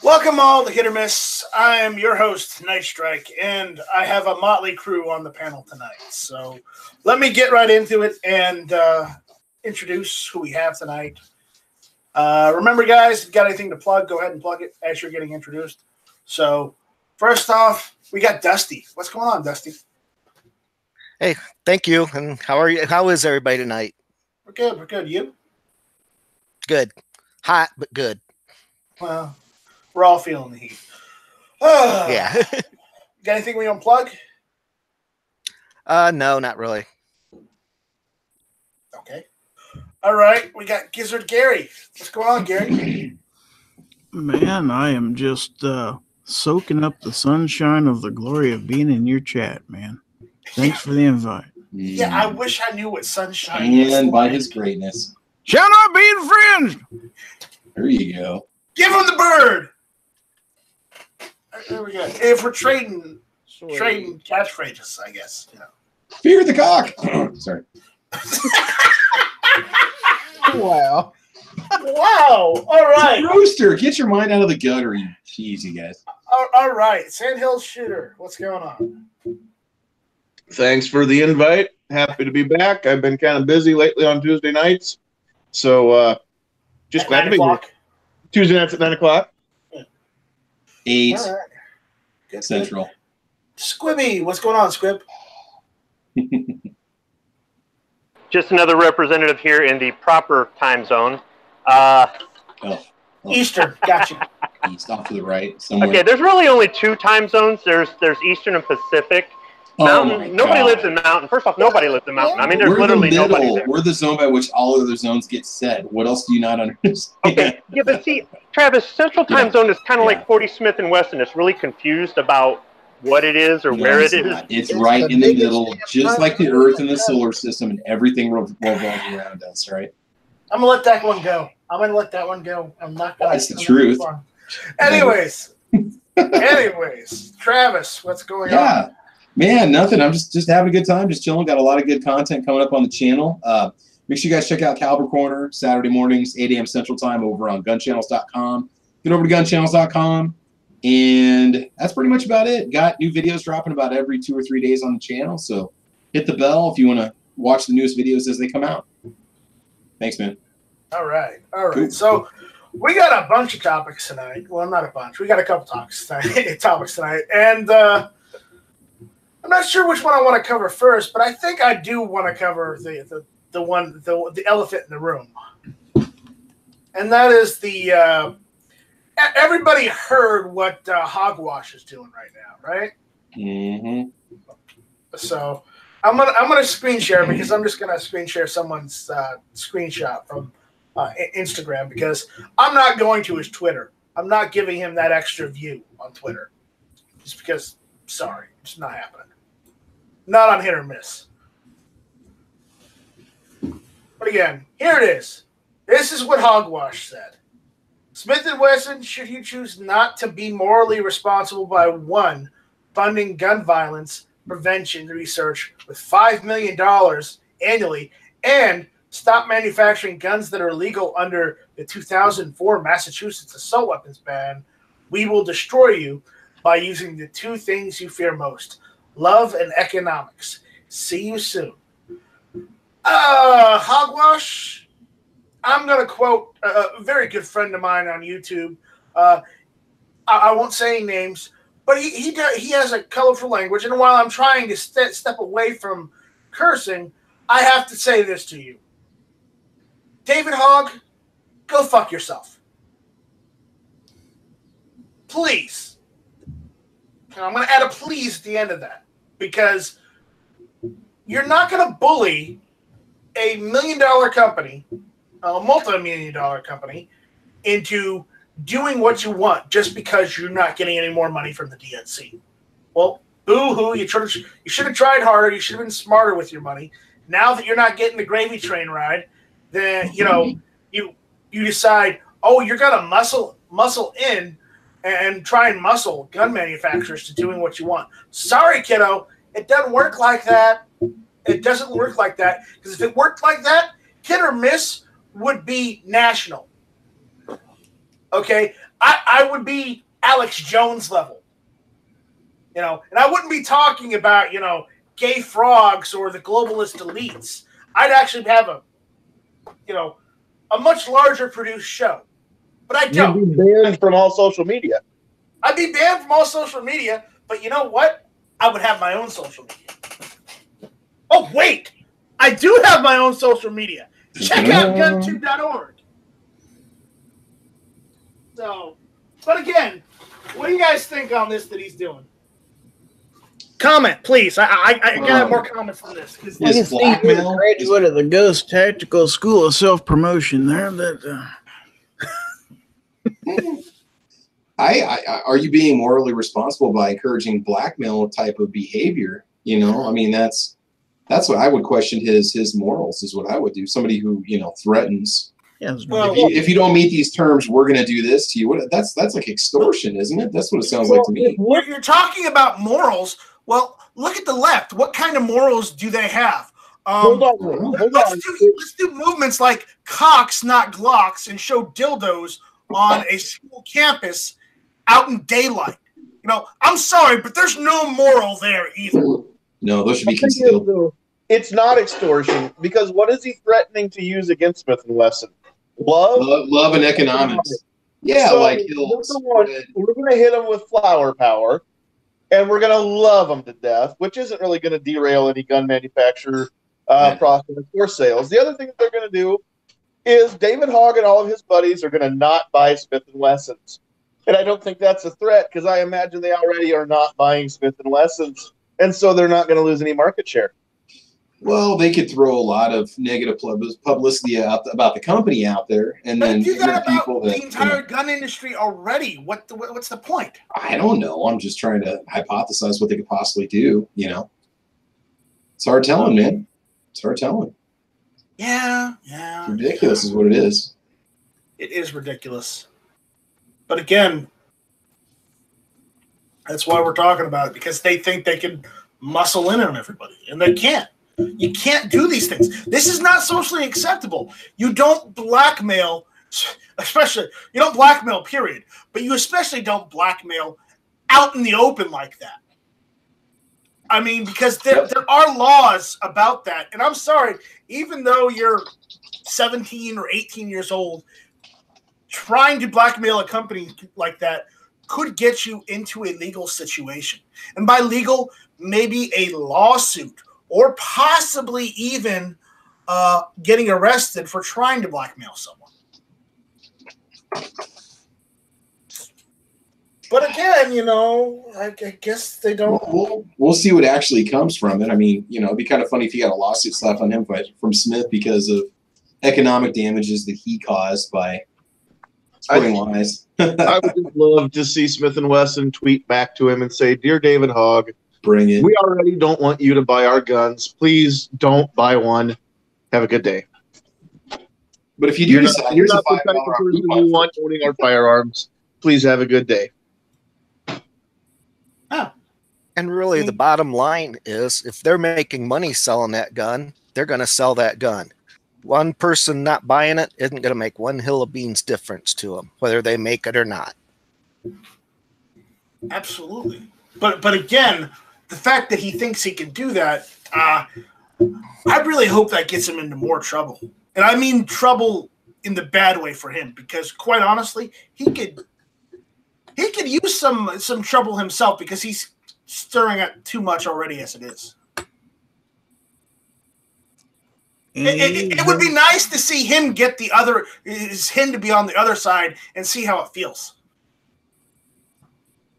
Welcome all to Hit or Miss. I am your host, Night Strike, and I have a motley crew on the panel tonight. So let me get right into it and introduce who we have tonight. Remember, guys, if you got anything to plug, go ahead and plug it as you're getting introduced. So first off, we got Dusty. What's going on, Dusty? Hey, thank you. And how are you? How is everybody tonight? We're good. We're good. You? Good. Hot, but good. Well, we're all feeling the heat. Yeah. Got anything we want to plug? No, not really. Okay. All right. We got Gizzard Gary. What's going on, Gary? Man, I am just soaking up the sunshine of the glory of being in your chat, man. Thanks for the invite. Yeah, I wish I knew what sunshine is. And by his greatness. Shall not be infringed! There you go. Give him the bird! There we go. If we're trading catchphrases, I guess. You know. Fear the cock! Sorry. Wow. Wow. All right. Rooster, get your mind out of the gutter, you cheesy guys. All right. Sandhill Shooter, what's going on? Thanks for the invite. Happy to be back. I've been kind of busy lately on Tuesday nights. So just At glad to be here. Tuesday nights at 9 o'clock. 8 All right. Good, Central. Good. Squibby, what's going on, Squib? Just another representative here in the proper time zone. Eastern, gotcha. East, off to the right, somewhere. Okay, there's really only two time zones. There's Eastern and Pacific. Mountain. Nobody lives in Mountain. First off, nobody lives in Mountain. I mean, there's literally nobody there. We're the zone by which all other zones get set. What else do you not understand? Okay, yeah, but see, Travis, Central Time Zone is kind of like Forty Smith and Weston. It's really confused about what it is or where it is. It's right in the middle, just like the Earth and the solar system, and everything revolves around us, right? I'm going to let that one go. I'm not going to. That's the truth. Anyways, Travis, what's going on? Man, nothing. I'm just having a good time, just chilling. Got a lot of good content coming up on the channel. Make sure you guys check out Caliber Corner Saturday mornings, 8 a.m. Central Time over on gunchannels.com. Get over to gunchannels.com. And that's pretty much about it. Got new videos dropping about every 2 or 3 days on the channel. So hit the bell if you want to watch the newest videos as they come out. Thanks, man. All right. Cool. So we got a bunch of topics tonight. Well, not a bunch. We got a couple topics tonight. And I'm not sure which one I want to cover first, but I think I do want to cover the elephant in the room. And that is everybody heard what Hogwash is doing right now, right? Mm-hmm. So I'm gonna screen share because I'm just gonna screen share someone's screenshot from Instagram because I'm not going to his Twitter. I'm not giving him that extra view on Twitter. Just because, sorry, it's not happening. Not on Hit or Miss. But again, here it is. This is what Hogwash said. Smith & Wesson, should you choose not to be morally responsible by 1, funding gun violence prevention research with $5 million annually, and stop manufacturing guns that are legal under the 2004 Massachusetts assault weapons ban, we will destroy you by using the 2 things you fear most, love and economics. See you soon. Hogwash, I'm going to quote a very good friend of mine on YouTube. I won't say names, but he has a colorful language. And while I'm trying to step away from cursing, I have to say this to you. David Hogg, go fuck yourself. Please. And I'm going to add a please at the end of that. Because you're not going to bully a $1 million company, a multi-million-dollar company, into doing what you want just because you're not getting any more money from the DNC. Well, boo-hoo, you should have tried harder. You should have been smarter with your money. Now that you're not getting the gravy train ride, then, you decide, oh, you're going to muscle in and try and muscle gun manufacturers to doing what you want. Sorry, kiddo. It doesn't work like that. It doesn't work like that. Because if it worked like that, Hit or Miss would be national. Okay, I would be Alex Jones level. You know, and I wouldn't be talking about, you know, gay frogs or the globalist elites. I'd actually have a much larger produced show. But I don't. You'd be banned from all social media. I'd be banned from all social media, but you know what? I would have my own social media. Oh, wait! I do have my own social media. Check out guntube.org. So, but again, what do you guys think on this that he's doing? Comment, please. I gotta have more comments on this. I can see you're a graduate of the Ghost Tactical School of Self-Promotion there. Are you being morally responsible by encouraging blackmail type of behavior? You know, I mean, that's what I would question his morals is what I would do. Somebody who, you know, threatens. Yeah, well, if you don't meet these terms, we're going to do this to you. That's like extortion, isn't it? That's what it sounds like to me. You're talking about morals. Well, look at the left. What kind of morals do they have? Hold on. Let's do movements like cocks, not glocks, and show dildos on a school campus out in daylight. You know, I'm sorry, but there's no moral there either. No, those should be concealed. It's not extortion, because what is he threatening to use against Smith & Wesson? Love and economics. Yeah, so like we're going to hit him with flower power, and we're going to love them to death, which isn't really going to derail any gun manufacturer process or sales. The other thing that they're going to do is David Hogg and all of his buddies are going to not buy Smith & Wessons. And I don't think that's a threat, because I imagine they already are not buying Smith & Wessons, and so they're not going to lose any market share. Well, they could throw a lot of negative publicity about the company out there, and then do that about people the entire gun industry already. What's the point? I don't know. I'm just trying to hypothesize what they could possibly do. You know, it's hard telling, man. It's hard telling. Yeah. It's ridiculous is what it is. It is ridiculous. But again, that's why we're talking about it, because they think they can muscle in on everybody, and they can't. You can't do these things. This is not socially acceptable. You don't blackmail, you don't blackmail, period. But you especially don't blackmail out in the open like that. I mean, because there are laws about that. And I'm sorry, even though you're 17 or 18 years old, trying to blackmail a company like that could get you into a legal situation. And by legal, maybe a lawsuit, or possibly even getting arrested for trying to blackmail someone. But again, you know, I guess they don't. We'll see what actually comes from it. I mean, you know, it'd be kind of funny if you got a lawsuit slapped on him from Smith because of economic damages that he caused by spreading lies. I would just love to see Smith & Wesson tweet back to him and say, "Dear David Hogg, bring it. We already don't want you to buy our guns. Please don't buy one. Have a good day." But if you do decide you're not the type of person who want owning our firearms, please have a good day. And really, the bottom line is, if they're making money selling that gun, they're going to sell that gun. One person not buying it isn't going to make one hill of beans difference to them, whether they make it or not. Absolutely. But again, the fact that he thinks he can do that, I really hope that gets him into more trouble. And I mean trouble in the bad way for him, because quite honestly, he could use some trouble himself, because he's stirring up too much already as it is. It would be nice to see him get him to be on the other side and see how it feels.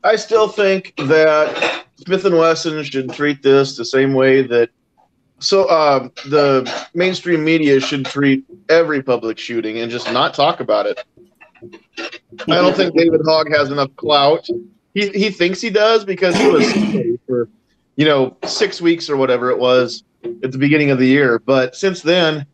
I still think that Smith & Wesson should treat this the same way that the mainstream media should treat every public shooting and just not talk about it. I don't think David Hogg has enough clout. He thinks he does, because he was for 6 weeks or whatever it was at the beginning of the year. But since then,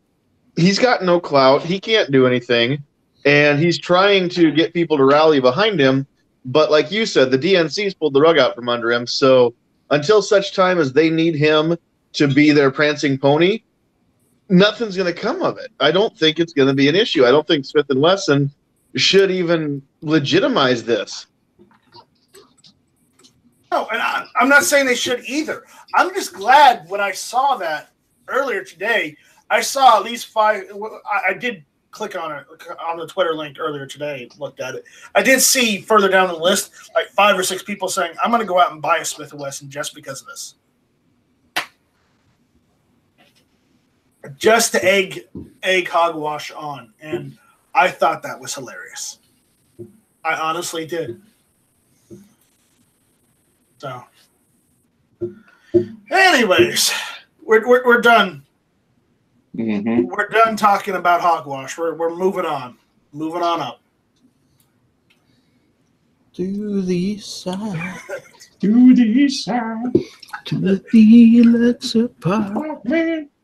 he's got no clout. He can't do anything, and he's trying to get people to rally behind him. But like you said, the DNC's pulled the rug out from under him. So until such time as they need him to be their prancing pony, nothing's going to come of it. I don't think it's going to be an issue. I don't think Smith & Wesson should even legitimize this. No, and I'm not saying they should either. I'm just glad when I saw that earlier today. I saw at least 5. I did click on it on the Twitter link earlier today. Looked at it. I did see further down the list like 5 or 6 people saying, "I'm going to go out and buy a Smith & Wesson just because of this." Just to egg hogwash on, and I thought that was hilarious. I honestly did. So, anyways, we're done. Mm-hmm. We're done talking about hogwash. We're moving on. Moving on up. To the east side. To the east side. To the Alexa Park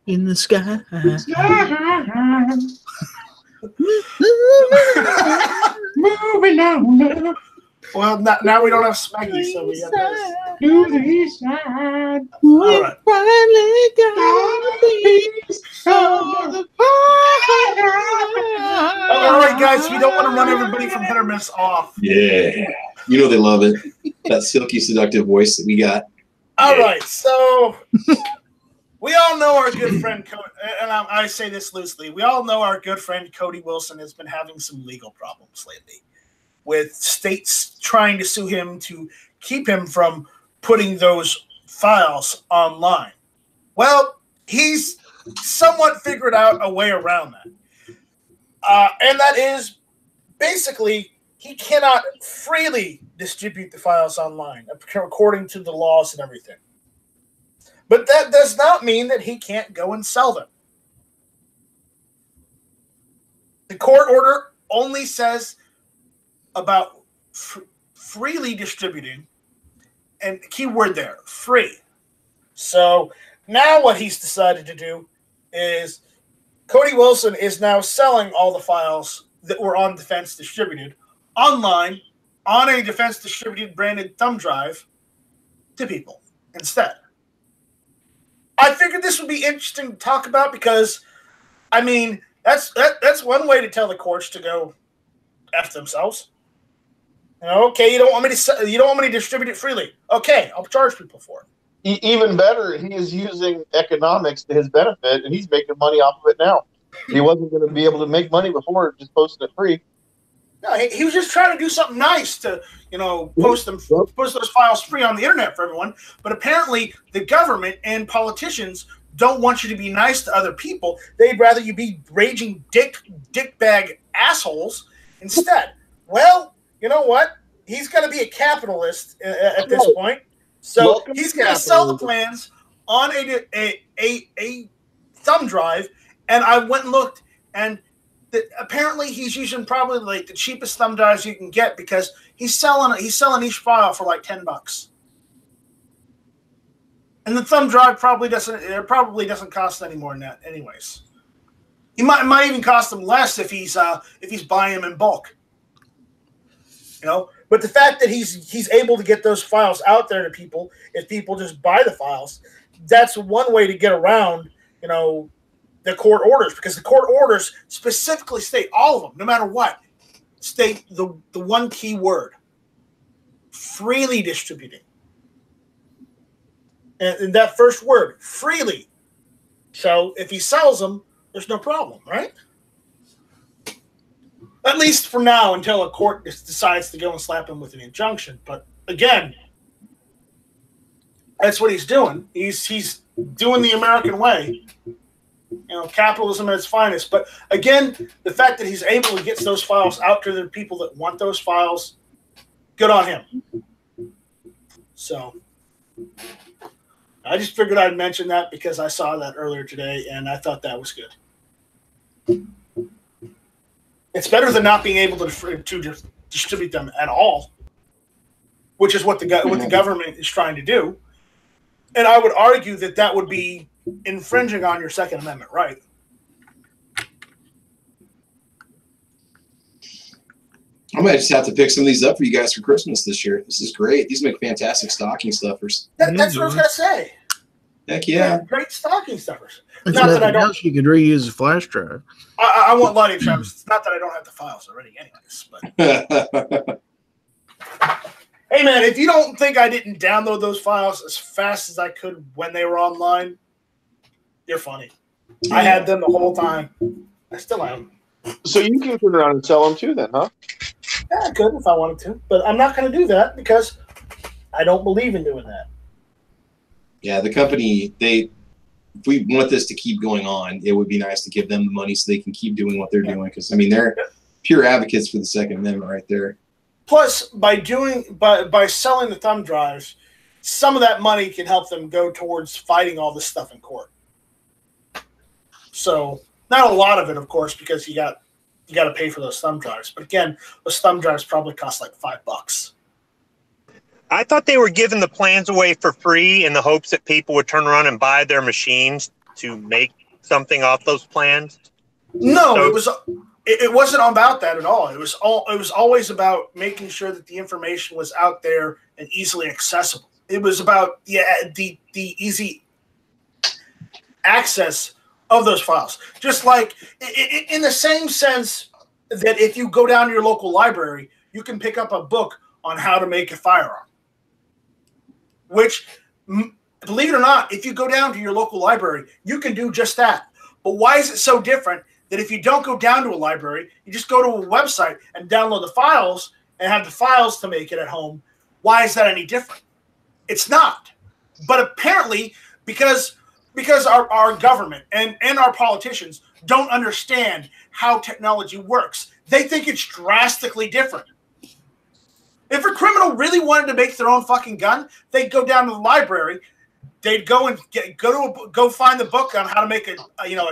in the sky. Moving on. Well, now we don't have Smeggy, so we have this. To the east side. All right. All right, guys, we don't want to run everybody from hit or miss off. Yeah. You know they love it. That silky, seductive voice that we got. All right, so we all know our good friend, and I say this loosely, we all know our good friend Cody Wilson has been having some legal problems lately, with states trying to sue him to keep him from putting those files online. Well, he's somewhat figured out a way around that. And that is basically he cannot freely distribute the files online, according to the laws and everything. But that does not mean that he can't go and sell them. The court order only says about freely distributing, and keyword there, free. So now what he's decided to do is Cody Wilson is now selling all the files that were on Defense Distributed online on a Defense Distributed branded thumb drive to people instead. I figured this would be interesting to talk about because, I mean, that's one way to tell the courts to go F themselves. You know, okay, you don't want me to distribute it freely. Okay, I'll charge people for it. Even better, he is using economics to his benefit, and he's making money off of it now. He wasn't going to be able to make money before just posting it free. No, he was just trying to do something nice to, post those files free on the internet for everyone. But apparently, the government and politicians don't want you to be nice to other people. They'd rather you be raging dickbag assholes instead. Well, you know what? He's going to be a capitalist at this point. So he's going to sell the plans on a thumb drive. And I went and looked, and apparently he's using probably like the cheapest thumb drives you can get because he's selling each file for like $10. And the thumb drive probably doesn't cost any more than that, anyways. It might even cost him less if he's buying them in bulk. But the fact that he's able to get those files out there to people, if people just buy the files, that's one way to get around, the court orders, because the court orders specifically state, all of them, no matter what, state the one key word: freely distributing. And that first word, freely. So if he sells them, there's no problem, right? At least for now, until a court decides to go and slap him with an injunction. But again, that's what he's doing. He's doing the American way. Capitalism at its finest. But again, the fact that he's able to get those files out to the people that want those files, good on him. So I just figured I'd mention that because I saw that earlier today, and I thought that was good. It's better than not being able to distribute them at all, which is what the government is trying to do. And I would argue that would be infringing on your Second Amendment right. I might just have to pick some of these up for you guys for Christmas this year. This is great. These make fantastic stocking stuffers. That's what I was going to say. Heck yeah. Great stocking stuffers. If Not that I nothing don't. else, you could reuse a flash drive. I won't lie to you, Travis. It's not that I don't have the files already, anyways. But hey, man, if you don't think I didn't download those files as fast as I could when they were online, you're funny. I had them the whole time. I still am. So you can turn around and sell them too, then, huh? Yeah, I could if I wanted to, but I'm not going to do that because I don't believe in doing that. Yeah, the company, if we want this to keep going on, it would be nice to give them the money so they can keep doing what they're doing. Because, I mean, they're pure advocates for the Second Amendment right there. Plus, by selling the thumb drives, some of that money can help them go towards fighting all this stuff in court. So, not a lot of it, of course, because you got to pay for those thumb drives. But again, those thumb drives probably cost like $5. I thought they were giving the plans away for free in the hopes that people would turn around and buy their machines to make something off those plans. No, So- it wasn't about that at all. It was always about making sure that the information was out there and easily accessible. It was about the easy access of those files. Just like in the same sense that if you go down to your local library, you can pick up a book on how to make a firearm. Which, believe it or not, if you go down to your local library, you can do just that. But why is it so different that if you don't go down to a library, you just go to a website and download the files and have the files to make it at home? Why is that any different? It's not. But apparently, because our government and our politicians don't understand how technology works, they think it's drastically different. If a criminal really wanted to make their own fucking gun, they'd go down to the library. They'd go and go find the book on how to make a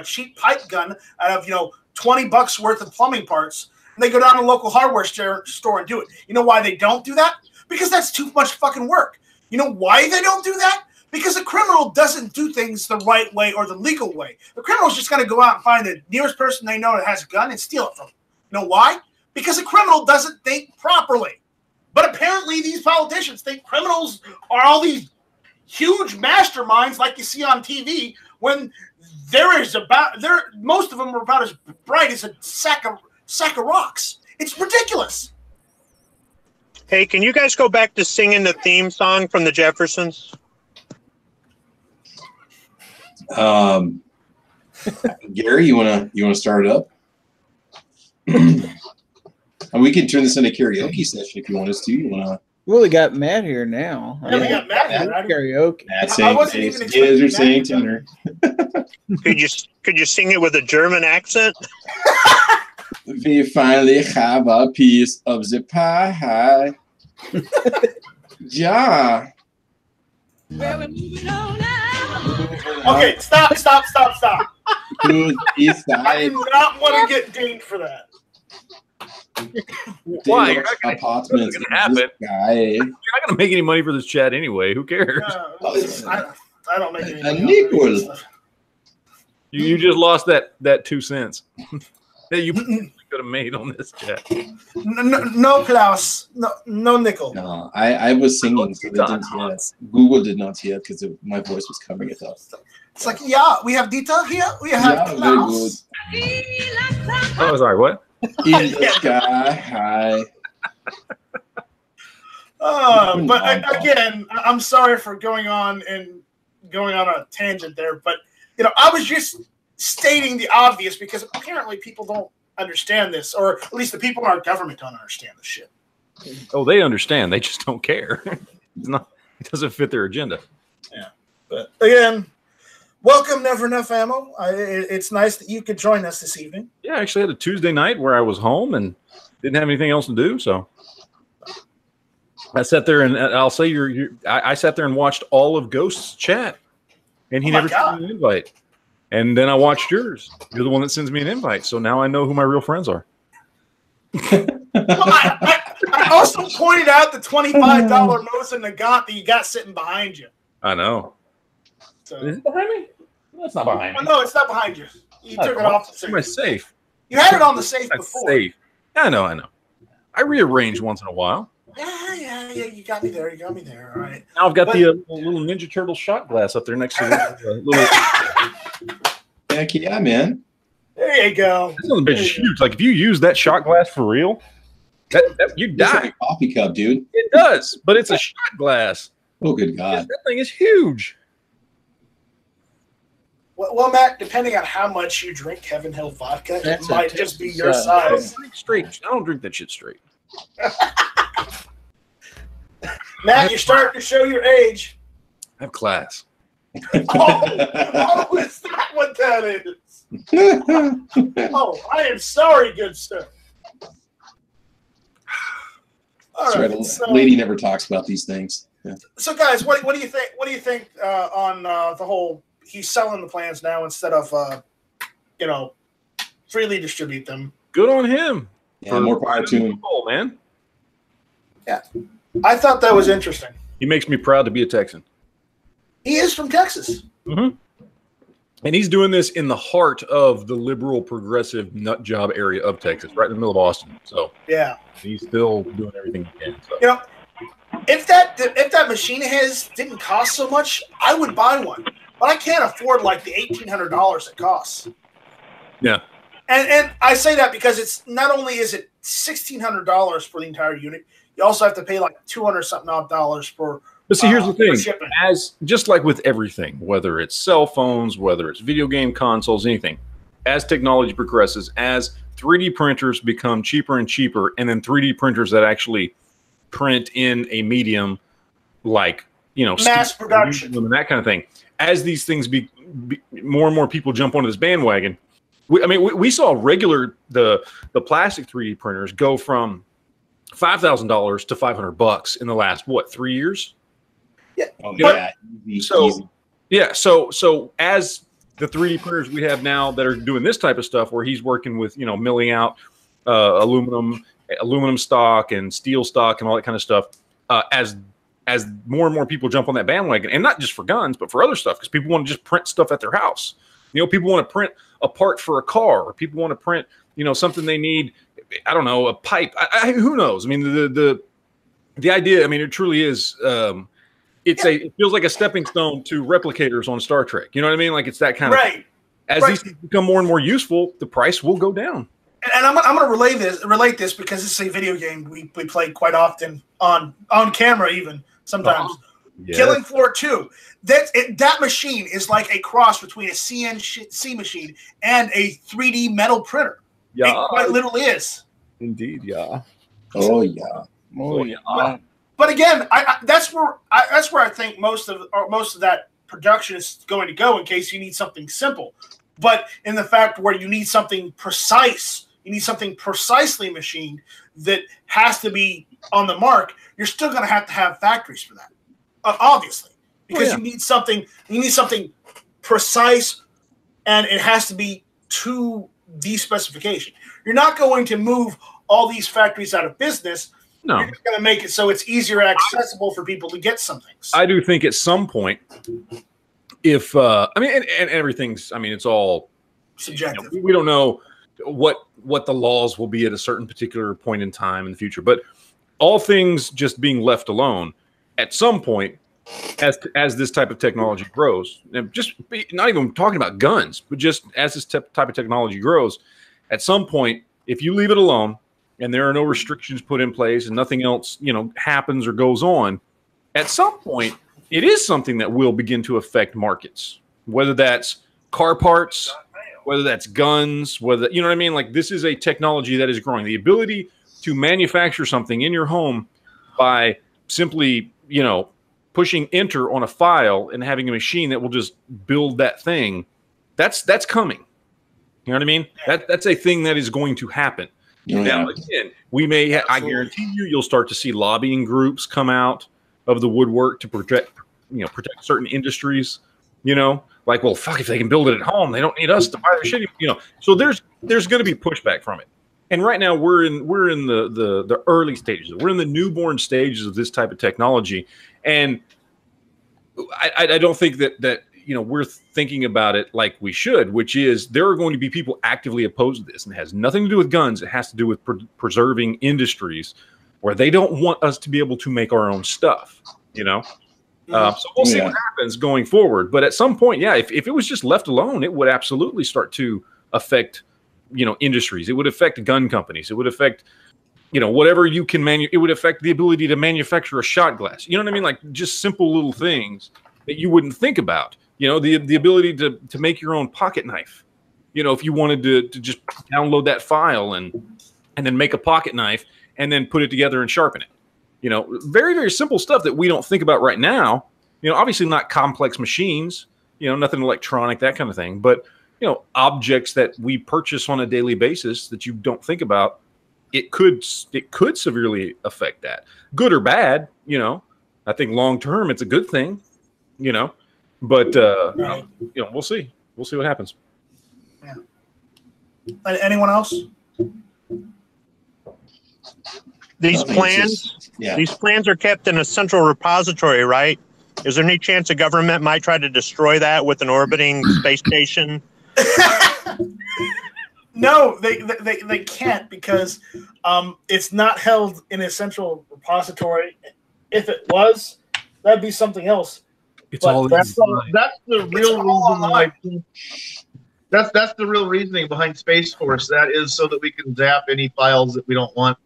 cheap pipe gun out of $20 worth of plumbing parts, and they go down to a local hardware store and do it. You know why they don't do that? Because that's too much fucking work. You know why they don't do that? Because a criminal doesn't do things the right way or the legal way. The criminal's just going to go out and find the nearest person they know that has a gun and steal it from them. You know why? Because a criminal doesn't think properly. But apparently these politicians think criminals are all these huge masterminds like you see on TV, when most of them are about as bright as a sack of rocks. It's ridiculous. Hey, can you guys go back to singing the theme song from the Jeffersons? Gary, you wanna start it up? And we can turn this into a karaoke session if you want us to. You wanna? Well, we got Matt here now. Yeah, we got Matt here. Karaoke. Matt saying tenor. Could you sing it with a German accent? We finally have a piece of the pie. Yeah. Okay, stop. Who's east I side? do not want to get dinged for that. Why? You're not gonna Apartments. happen. Guy. You're not going to make any money for this chat anyway. Who cares? I don't make any money. Nickel. You just lost that 2 cents that you could have made on this chat. No, Klaus. No nickel. No, I was singing, so they didn't hear it. Google did not hear it because my voice was covering it up. It's like, yeah, we have Dieter here. We have very Klaus. Oh, sorry, what? In the sky high. But again, I'm sorry for going on a tangent there, but I was just stating the obvious because apparently people don't understand this, or at least the people in our government don't understand this shit. Oh, they understand. They just don't care. It doesn't fit their agenda. Yeah, but again, welcome, Never Enough Ammo. It's nice that you could join us this evening. Yeah, I actually had a Tuesday night where I was home and didn't have anything else to do, so I sat there and I'll say I sat there and watched all of Ghost's chat, and he never sent me an invite. And then I watched yours. You're the one that sends me an invite, so now I know who my real friends are. I also pointed out the $25 nose and Nagant that you got sitting behind you. I know. So, Is it behind me? That's not behind me. no, it's not behind you. You took it off the safe. My safe. You had it on the safe That's before. safe. Yeah, I know. I rearrange once in a while. Yeah. yeah, you got me there. You got me there. All right. Now I've got the little Ninja Turtle shot glass up there next to the little. Heck yeah, man. There you go. This bitch is huge. Like if you use that shot glass for real, you It's die. like a coffee cup, dude. It does, but it's a shot glass. Oh, good God. That thing is huge. Well, Matt, depending on how much you drink Heaven Hill vodka, That's it might a just be Texas your size. I size. don't drink straight. I don't drink that shit straight. Matt, you're starting to show your age. I have class. Oh, is that what that is? Oh, I am sorry, good sir. All That's right. right. So, Lady never talks about these things. Yeah. so guys, what do you think? What do you think on the whole? He's selling the plans now instead of freely distribute them. Good on him. Yeah, more power to him. Man. Yeah, I thought that was interesting. He makes me proud to be a Texan. He is from Texas. Mm-hmm. And he's doing this in the heart of the liberal, progressive nut job area of Texas, right in the middle of Austin. So Yeah. he's still doing everything he can. So. If that machine of his didn't cost so much, I would buy one. But I can't afford like the $1,800 it costs. Yeah. And I say that because it's not only is it $1,600 for the entire unit, you also have to pay like $200 something odd dollars for. But see, here's the thing: shipping. as just like with everything, whether it's cell phones, whether it's video game consoles, anything, as technology progresses, as 3D printers become cheaper and cheaper, and then 3D printers that actually print in a medium like mass production and that kind of thing, as these things be more and more people jump onto this bandwagon. We saw the plastic 3D printers go from $5,000 to $500 in the last 3 years. Yeah. Oh, yeah. Easy. So as the 3D printers we have now that are doing this type of stuff, where he's working with milling out aluminum stock and steel stock and all that kind of stuff, as more and more people jump on that bandwagon, and not just for guns, but for other stuff, because people want to just print stuff at their house. People want to print a part for a car, or people want to print, something they need. I don't know, a pipe. Who knows? I mean, the idea. I mean, it truly is. It feels like a stepping stone to replicators on Star Trek. You know what I mean? Like it's that kind of right. As these things become more and more useful, the price will go down. And I'm going to relate this because it's a video game we play quite often on camera, even sometimes. Yes. Killing Floor 2. That machine is like a cross between a CNC machine and a 3D metal printer. Yeah, it quite literally is. Indeed, yeah. Oh yeah. Oh yeah. But again, that's where I think most of that production is going to go, in case you need something simple. But in the fact where you need something precise, you need something precisely machined that has to be on the mark, you're still going to have factories for that, obviously, because you need something precise, and it has to be to the specification. You're not going to move all these factories out of business. No. You're just going to make it so it's easier accessible for people to get some things. I do think at some point, if and everything's, it's all subjective. We don't know what the laws will be at a certain particular point in time in the future, but all things just being left alone, at some point, as this type of technology grows, and not even talking about guns, but just as this type of technology grows, at some point, if you leave it alone and there are no restrictions put in place and nothing else, happens or goes on, at some point, it is something that will begin to affect markets, whether that's car parts, whether that's guns, whether, you know what I mean? Like, this is a technology that is growing. The ability to manufacture something in your home by simply, pushing enter on a file and having a machine that will just build that thing, that's coming. You know what I mean? That's a thing that is going to happen. Yeah. Now, again, I guarantee you'll start to see lobbying groups come out of the woodwork to protect certain industries, like, well, fuck, if they can build it at home, they don't need us to buy their shit, So there's going to be pushback from it. And right now we're in the early stages. We're in the newborn stages of this type of technology. And I don't think that we're thinking about it like we should, which is there are going to be people actively opposed to this, and it has nothing to do with guns. It has to do with preserving industries where they don't want us to be able to make our own stuff, you know? So we'll see what happens going forward. But at some point, yeah, if it was just left alone, it would absolutely start to affect, industries. It would affect gun companies. It would affect, whatever you can it would affect the ability to manufacture a shot glass. You know what I mean? Like just simple little things that you wouldn't think about. The ability to make your own pocket knife. If you wanted to just download that file and then make a pocket knife and then put it together and sharpen it. Very, very simple stuff that we don't think about right now. Obviously not complex machines, nothing electronic, that kind of thing. But, objects that we purchase on a daily basis that you don't think about, it could severely affect that. Good or bad, I think long term it's a good thing, but, we'll see. We'll see what happens. Yeah. Anyone else? These plans are kept in a central repository, right? Is there any chance the government might try to destroy that with an orbiting space station? No, they can't because it's not held in a central repository. If it was, that'd be something else. That's the real reason. That's the real reasoning behind Space Force. That is so that we can zap any files that we don't want,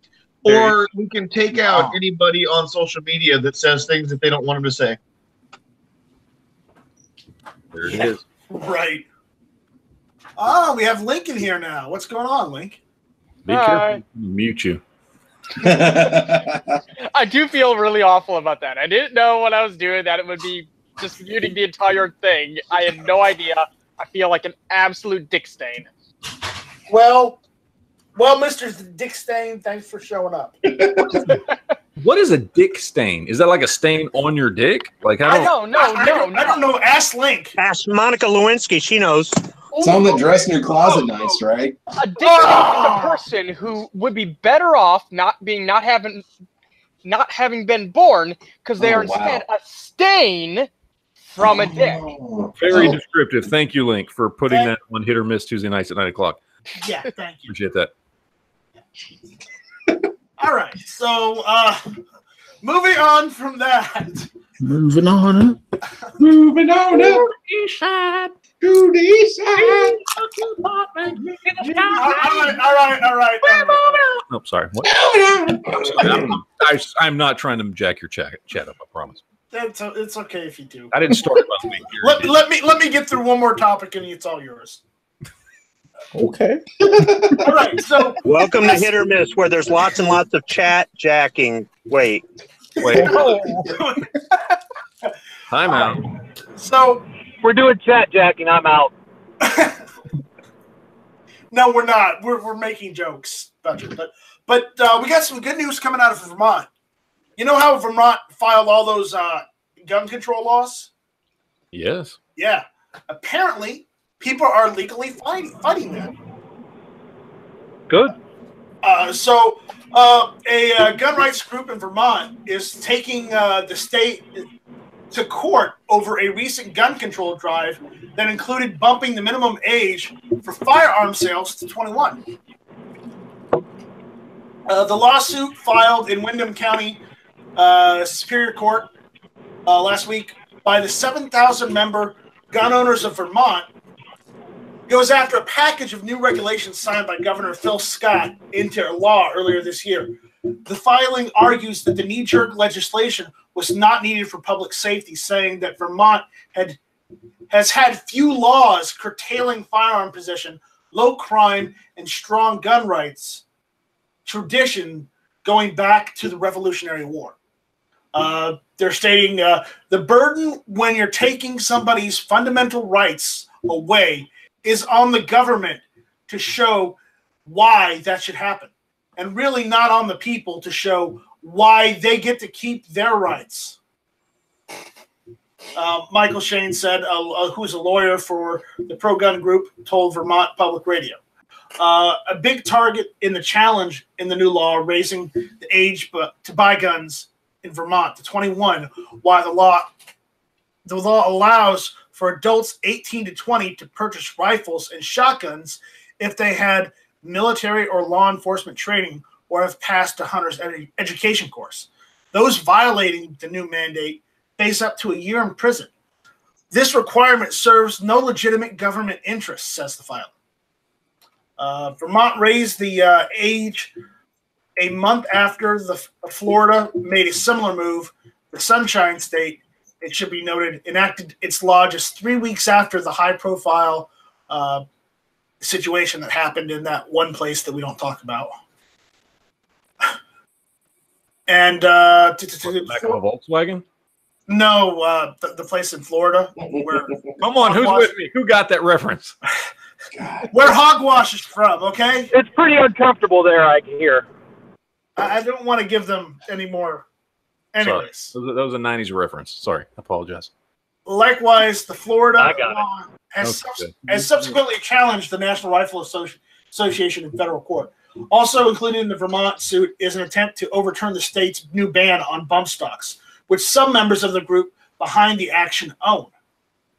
or we can take out anybody on social media that says things that they don't want them to say. There it is. Right. Oh, we have Link in here now. What's going on, Link? Be careful. Mute you. I do feel really awful about that. I didn't know when I was doing that it would be just muting the entire thing. I had no idea. I feel like an absolute dick stain. Well, Mr. Dick Stain, thanks for showing up. What is a dick stain? Is that like a stain on your dick? Like I don't know. Ask Link. Ask Monica Lewinsky. She knows. Someone that dressed in your closet nice, right? A dick stain is a person who would be better off not having been born because they are instead a stain from a dick. Very descriptive. Thank you, Link, for putting that on Hit or Miss Tuesday nights at 9 o'clock. Yeah, thank you. Appreciate that. All right, so moving on from that. Moving on up. Moving on up. East side. To the east side. All right. Oh, sorry. What? I'm not trying to jack your chat up, I promise. It's okay if you do. I didn't start about me here. Let me get through one more topic and it's all yours. Okay. All right, so welcome to Hit or Miss, where there's lots and lots of chat jacking. Wait. I'm out. So we're doing chat jacking. I'm out. No, we're not. We're making jokes about it, but we got some good news coming out of Vermont. You know how Vermont filed all those gun control laws? Yes. Yeah. Apparently, people are legally fighting that. Good. So a gun rights group in Vermont is taking the state to court over a recent gun control drive that included bumping the minimum age for firearm sales to 21. The lawsuit filed in Windham County Superior Court last week by the 7,000-member Gun Owners of Vermont goes after a package of new regulations signed by Governor Phil Scott into law earlier this year. The filing argues that the knee-jerk legislation was not needed for public safety, saying that Vermont has had few laws curtailing firearm possession, low crime, and strong gun rights tradition going back to the Revolutionary War. They're stating the burden when you're taking somebody's fundamental rights away is on the government to show why that should happen, and really not on the people to show why they get to keep their rights. Michael Shane said, who's a lawyer for the pro-gun group, told Vermont Public Radio. A big target in the challenge in the new law, raising the age to buy guns in Vermont to 21, while the law allows for adults 18 to 20 to purchase rifles and shotguns if they had military or law enforcement training, or have passed a hunter's education course. Those violating the new mandate face up to a year in prison. This requirement serves no legitimate government interest, says the filing. Vermont raised the age a month after Florida made a similar move. The Sunshine State, it should be noted, enacted its law just 3 weeks after the high-profile situation that happened in that one place that we don't talk about. And back of a Volkswagen? No, the place in Florida. Where Come on, who's with me? Who got that reference? Where hogwash is from, okay? It's pretty uncomfortable there, I can hear. I don't want to give them any more. Anyways. Sorry. That was a 90s reference. Sorry, I apologize. Likewise, the Florida law has subsequently challenged the National Rifle Association in federal court. Also included in the Vermont suit is an attempt to overturn the state's new ban on bump stocks, which some members of the group behind the action own.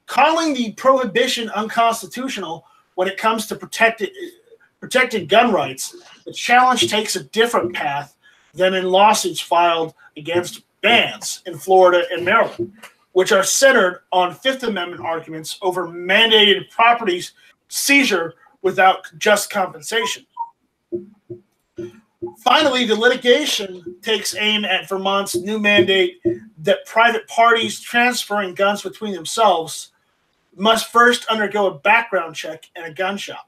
Calling the prohibition unconstitutional when it comes to protecting gun rights, the challenge takes a different path than in lawsuits filed against bans in Florida and Maryland, which are centered on Fifth Amendment arguments over mandated property seizure without just compensation. Finally, the litigation takes aim at Vermont's new mandate that private parties transferring guns between themselves must first undergo a background check in a gun shop.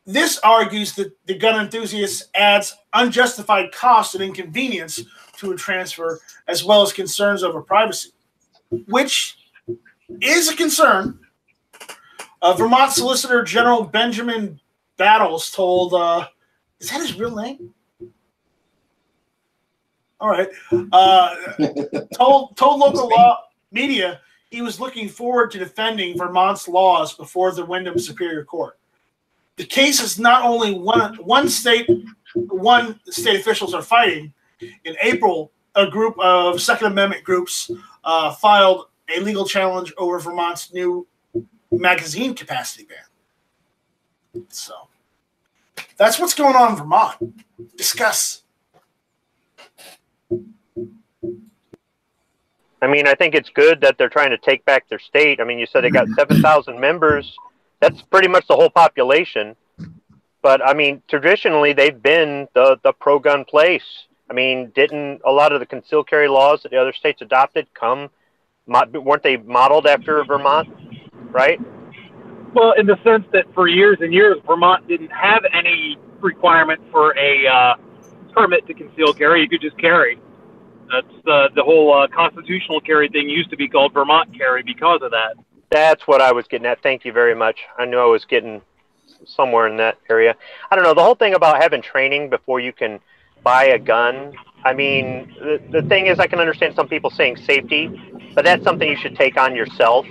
This argues that the gun enthusiast adds unjustified cost and inconvenience to a transfer, as well as concerns over privacy, which is a concern. Vermont Solicitor General Benjamin Battles told, is that his real name? All right. Told local law media he was looking forward to defending Vermont's laws before the Wyndham Superior Court. The case is not only one state officials are fighting. In April, a group of Second Amendment groups filed a legal challenge over Vermont's new magazine capacity ban. So that's what's going on in Vermont. Discuss. I mean, I think it's good that they're trying to take back their state. I mean, you said they got 7,000 members. That's pretty much the whole population. But, I mean, traditionally, they've been the pro-gun place. I mean, didn't a lot of the concealed carry laws that the other states adopted weren't they modeled after Vermont, right? Well, in the sense that for years and years, Vermont didn't have any requirement for a permit to conceal carry. You could just carry. That's the whole constitutional carry thing used to be called Vermont carry because of that. That's what I was getting at. Thank you very much. I knew I was getting somewhere in that area. I don't know. The whole thing about having training before you can buy a gun. I mean, the thing is, I can understand some people saying safety, but that's something you should take on yourself.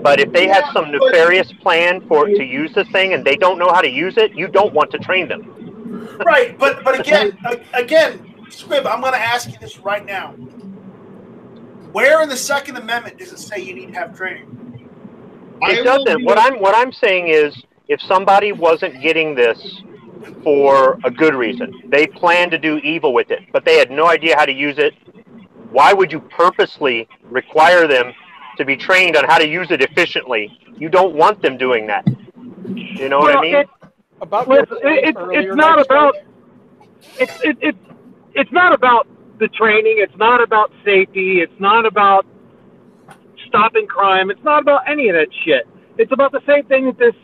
But if they have some nefarious plan to use this thing and they don't know how to use it, you don't want to train them. Right, but again, Squib, I'm going to ask you this right now. Where in the Second Amendment does it say you need to have training? It doesn't. What I'm saying is, if somebody wasn't getting this for a good reason, they planned to do evil with it, but they had no idea how to use it, why would you purposely require them to be trained on how to use it efficiently? You don't want them doing that. You know what I mean? It's not about the training. It's not about safety. It's not about stopping crime. It's not about any of that shit. It's about the same thing that this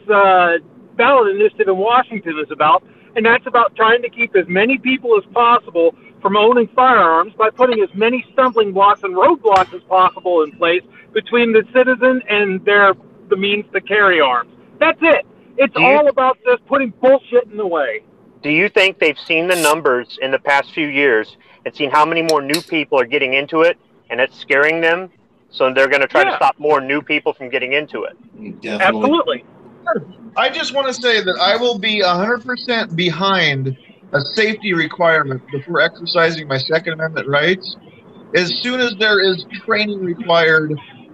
ballot initiative in Washington is about, and that's about trying to keep as many people as possible from owning firearms by putting as many stumbling blocks and roadblocks as possible in place between the citizen and the means to carry arms. That's it. It's all about just putting bullshit in the way. Do you think they've seen the numbers in the past few years and seen how many more new people are getting into it, and it's scaring them? So they're going to try to stop more new people from getting into it. Definitely. Absolutely. I just want to say that I will be 100% behind a safety requirement before exercising my Second Amendment rights. As soon as there is training required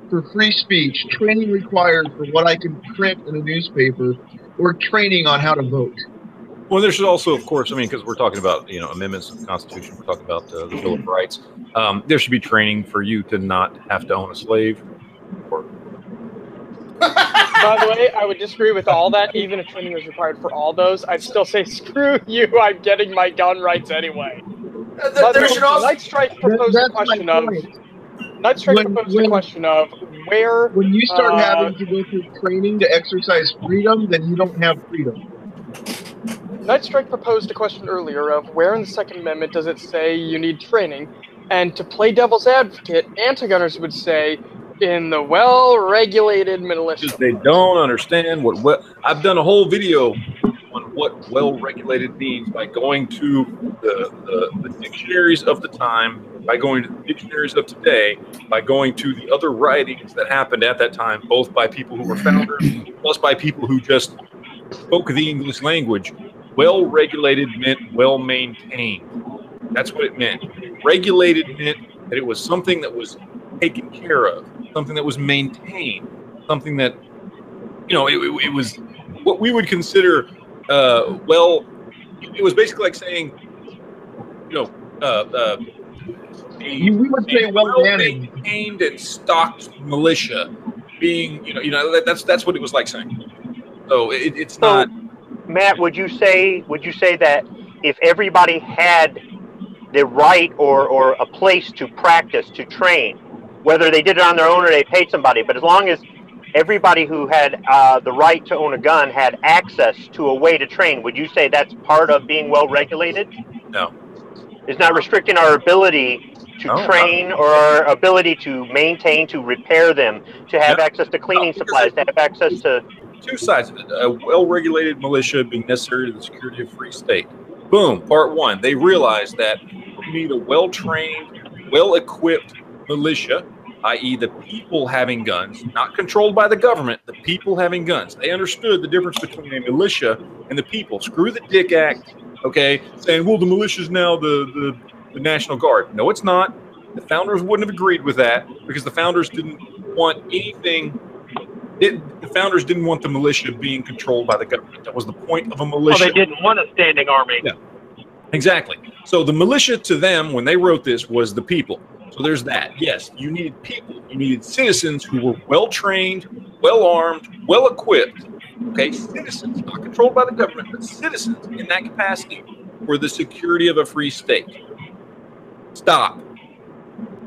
for free speech, training required for what I can print in a newspaper, or training on how to vote. Well, there should also, of course, I mean, because we're talking about amendments to the Constitution, we're talking about the Bill of Rights. There should be training for you to not have to own a slave. By the way, I would disagree with all that. Even if training was required for all those, I'd still say screw you. I'm getting my gun rights anyway. Night Strike proposed the question of. Night Strike proposed the question of where. When you start having to go through training to exercise freedom, then you don't have freedom. Night Strike proposed a question earlier of where in the Second Amendment does it say you need training, and to play devil's advocate, anti-gunners would say in the well-regulated militia. They don't understand what I've done a whole video on what well-regulated means by going to the dictionaries of the time, by going to the dictionaries of today, by going to the other writings that happened at that time, both by people who were founders, plus by people who just spoke the English language. Well-regulated meant well-maintained. That's what it meant. Regulated meant that it was something that was taken care of, something that was maintained, something that, it was what we would consider, it was basically like saying, we would say well-maintained and stocked militia being, that's what it was like saying. So it's not. Matt, would you say that if everybody had the right or a place to practice, to train, whether they did it on their own or they paid somebody, but as long as everybody who had the right to own a gun had access to a way to train, would you say that's part of being well regulated? No. It's not restricting our ability to train or our ability to maintain, to repair them, to have access to cleaning supplies, to have access to... Two sides of it. A well-regulated militia being necessary to the security of a free state. Boom, part one. They realized that we need a well-trained, well-equipped militia, i.e. the people having guns, not controlled by the government, the people having guns. They understood the difference between a militia and the people. Screw the Dick Act, okay, saying, well, the militia's now the National Guard. No, it's not. The founders wouldn't have agreed with that because the founders didn't want anything. The founders didn't want the militia being controlled by the government. That was the point of a militia. Well, they didn't want a standing army. Yeah, exactly. So the militia to them, when they wrote this, was the people. So there's that. Yes, you needed people. You needed citizens who were well-trained, well-armed, well-equipped. Okay, citizens, not controlled by the government, but citizens in that capacity for the security of a free state. Stop.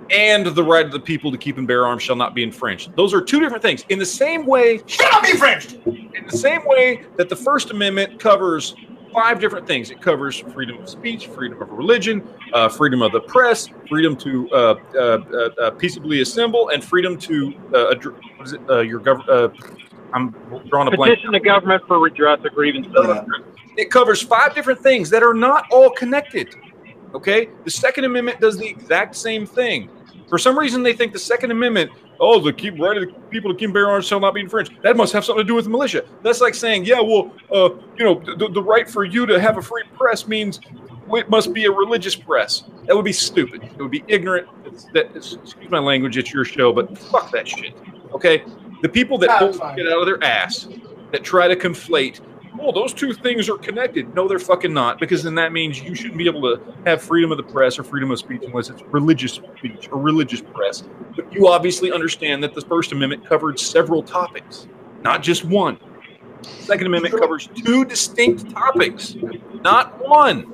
And the right of the people to keep and bear arms shall not be infringed. Those are two different things. In the same way, shall not be infringed. In the same way that the First Amendment covers 5 different things. It covers freedom of speech, freedom of religion, freedom of the press, freedom to peaceably assemble, and freedom to your government. I'm drawing a blank. Petition the government for redress of grievances. It covers 5 different things that are not all connected. Okay, the Second Amendment does the exact same thing. For some reason, they think the Second Amendment, the right of the people to keep and bear arms shall not be infringed. That must have something to do with the militia. That's like saying, yeah, well, the right for you to have a free press means it must be a religious press. That would be stupid. It would be ignorant. Excuse my language, it's your show, but fuck that shit. Okay, the people that pull shit out of their ass, that try to conflate, those two things are connected. No, they're fucking not, because then that means you shouldn't be able to have freedom of the press or freedom of speech unless it's religious speech or religious press. But you obviously understand that the First Amendment covered several topics, not just one. The Second Amendment covers 2 distinct topics, not one.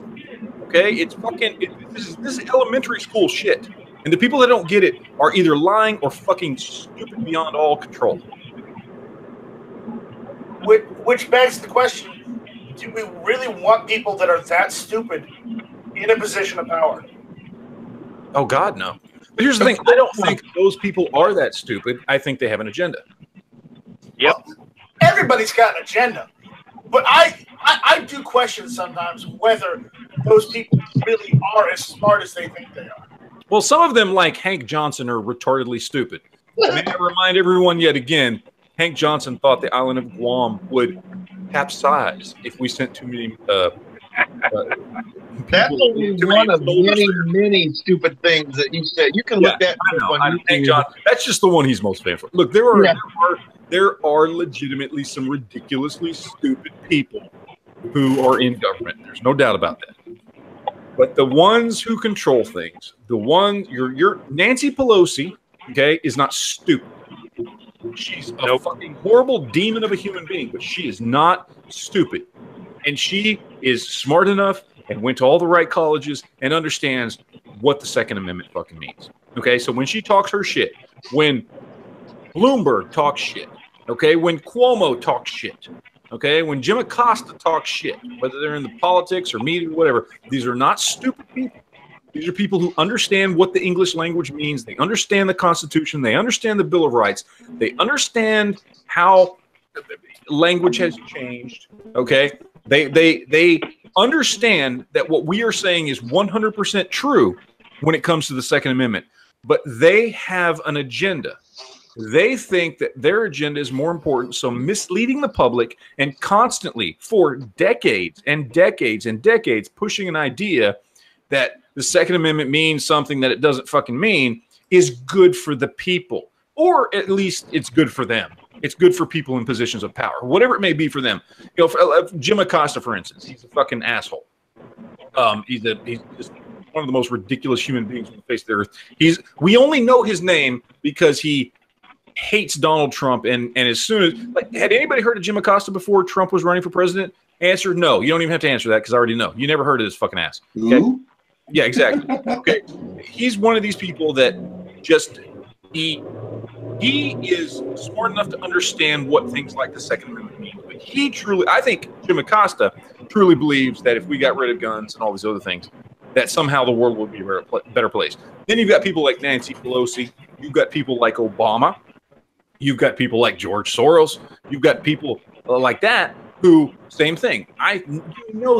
Okay, it's fucking, this is elementary school shit. And the people that don't get it are either lying or fucking stupid beyond all control. Which begs the question, do we really want people that are that stupid in a position of power? Oh, God, no. But here's the thing. I don't think those people are that stupid. I think they have an agenda. Yep. Well, everybody's got an agenda. But I do question sometimes whether those people really are as smart as they think they are. Well, some of them, like Hank Johnson, are retardedly stupid. May I remind everyone yet again, Hank Johnson thought the island of Guam would capsize if we sent too many That's only one of many stupid things that you said. You can look that on Hank Johnson. That's just the one he's most famous for. Look, there are legitimately some ridiculously stupid people who are in government. There's no doubt about that. But the ones who control things, your Nancy Pelosi, okay, is not stupid. She's a fucking horrible demon of a human being, but she is not stupid. And she is smart enough and went to all the right colleges and understands what the Second Amendment fucking means. Okay, so when she talks her shit, when Bloomberg talks shit, okay, when Cuomo talks shit, okay, when Jim Acosta talks shit, whether they're in the politics or media or whatever, these are not stupid people. These are people who understand what the English language means. They understand the Constitution. They understand the Bill of Rights. They understand how language has changed. Okay, they understand that what we are saying is 100% true when it comes to the Second Amendment. But they have an agenda. They think that their agenda is more important. So misleading the public and constantly for decades and decades and decades pushing an idea that the Second Amendment means something that it doesn't fucking mean is good for the people, or at least it's good for them. It's good for people in positions of power, whatever it may be for them. You know, Jim Acosta, for instance, he's a fucking asshole. He's just one of the most ridiculous human beings on the face of the earth. We only know his name because he hates Donald Trump, and as soon as had anybody heard of Jim Acosta before Trump was running for president? Answer no. You don't even have to answer that because I already know. You never heard of this fucking ass. Okay? Yeah, exactly. Okay, he's one of these people that just he is smart enough to understand what things like the Second Amendment mean. But I think Jim Acosta truly believes that if we got rid of guns and all these other things, that somehow the world would be a better place. Then you've got people like Nancy Pelosi. You've got people like Obama. You've got people like George Soros. You've got people like that who, same thing.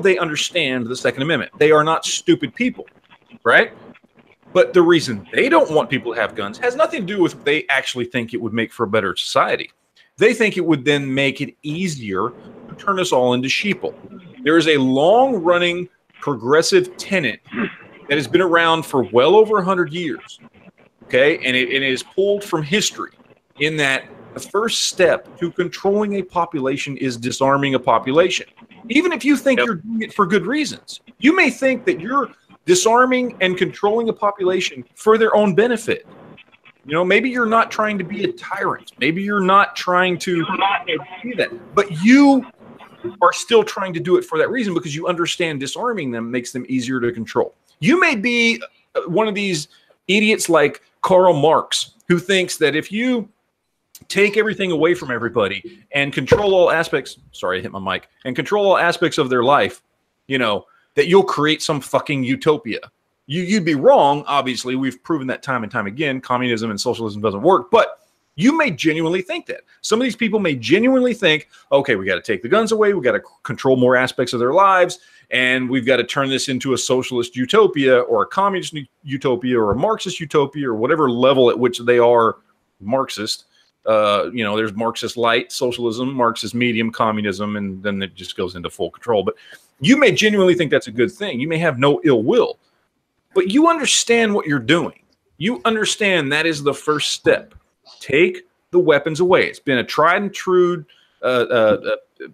They understand the Second Amendment. They are not stupid people, right? But the reason they don't want people to have guns has nothing to do with they actually think it would make for a better society. They think it would then make it easier to turn us all into sheeple. There is a long-running progressive tenet that has been around for well over 100 years, okay? And it is pulled from history in that the first step to controlling a population is disarming a population. Even if you think you're doing it for good reasons, you may think that you're disarming and controlling a population for their own benefit. You know, maybe you're not trying to be a tyrant. Maybe you're not trying to do that. But you are still trying to do it for that reason because you understand disarming them makes them easier to control. You may be one of these idiots like Karl Marx who thinks that if you take everything away from everybody and control all aspects, sorry, I hit my mic, and control all aspects of their life, you know, that you'll create some fucking utopia. You'd be wrong, obviously. We've proven that time and time again. Communism and socialism doesn't work, but you may genuinely think that. Some of these people may genuinely think, okay, we got to take the guns away, we got to control more aspects of their lives, and we've got to turn this into a socialist utopia or a communist utopia or a Marxist utopia or whatever level at which they are Marxist. You know, there's Marxist light socialism, Marxist medium communism, and then it just goes into full control. But you may genuinely think that's a good thing. You may have no ill will, but you understand what you're doing. You understand that is the first step. Take the weapons away. It's been a tried and true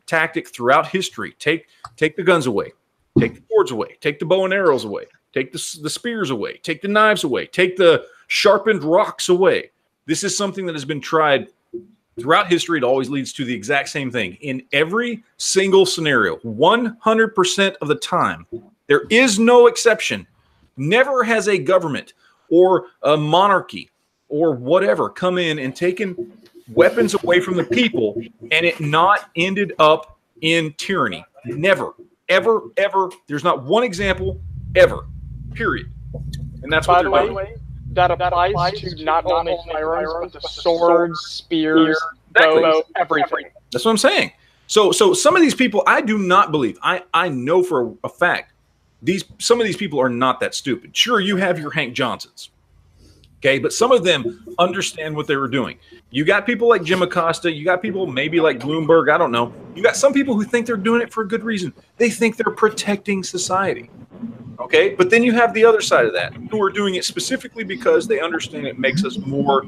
tactic throughout history. Take the guns away. Take the swords away. Take the bow and arrows away. Take the spears away. Take the knives away. Take the sharpened rocks away. This is something that has been tried throughout history. It always leads to the exact same thing. In every single scenario, 100% of the time, there is no exception. Never has a government or a monarchy or whatever come in and taken weapons away from the people and it not ended up in tyranny. Never, ever, ever. There's not one example ever, period. And that's what they're doing. That applies to not only firearms, but to swords, spears, bows, everything. That's what I'm saying. So some of these people, I do not believe. I know for a fact, some of these people are not that stupid. Sure, you have your Hank Johnsons, okay, but some of them understand what they were doing. You got people like Jim Acosta. You got people maybe like Bloomberg. I don't know. You got some people who think they're doing it for a good reason. They think they're protecting society. Okay, but then you have the other side of that who are doing it specifically because they understand it makes us more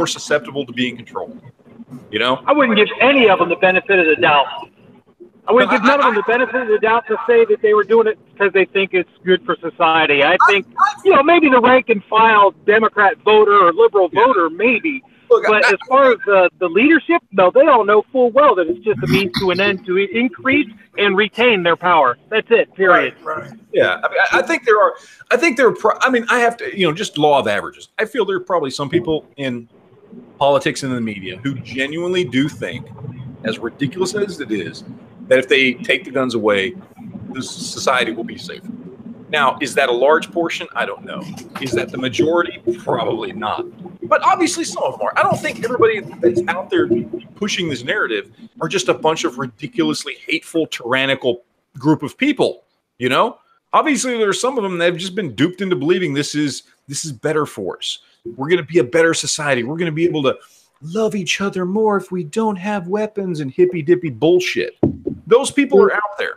susceptible to being controlled. You know, I wouldn't give any of them the benefit of the doubt. I wouldn't give none of them the benefit of the doubt to say that they were doing it because they think it's good for society. I think, maybe the rank and file Democrat voter or liberal voter, maybe. But as far as the leadership, no, they all know full well that it's just a means to an end to increase and retain their power. That's it, period. Right. Yeah, I think there are. I have to, just law of averages. I feel there are probably some people in politics and in the media who genuinely do think, as ridiculous as it is, that if they take the guns away, the society will be safer. Now, is that a large portion? I don't know. Is that the majority? Probably not. But obviously some of them are. I don't think everybody that's out there pushing this narrative are just a bunch of ridiculously hateful, tyrannical group of people, Obviously, there's some of them that have just been duped into believing this is better for us. We're going to be a better society. We're going to be able to love each other more if we don't have weapons and hippy-dippy bullshit. Those people are out there.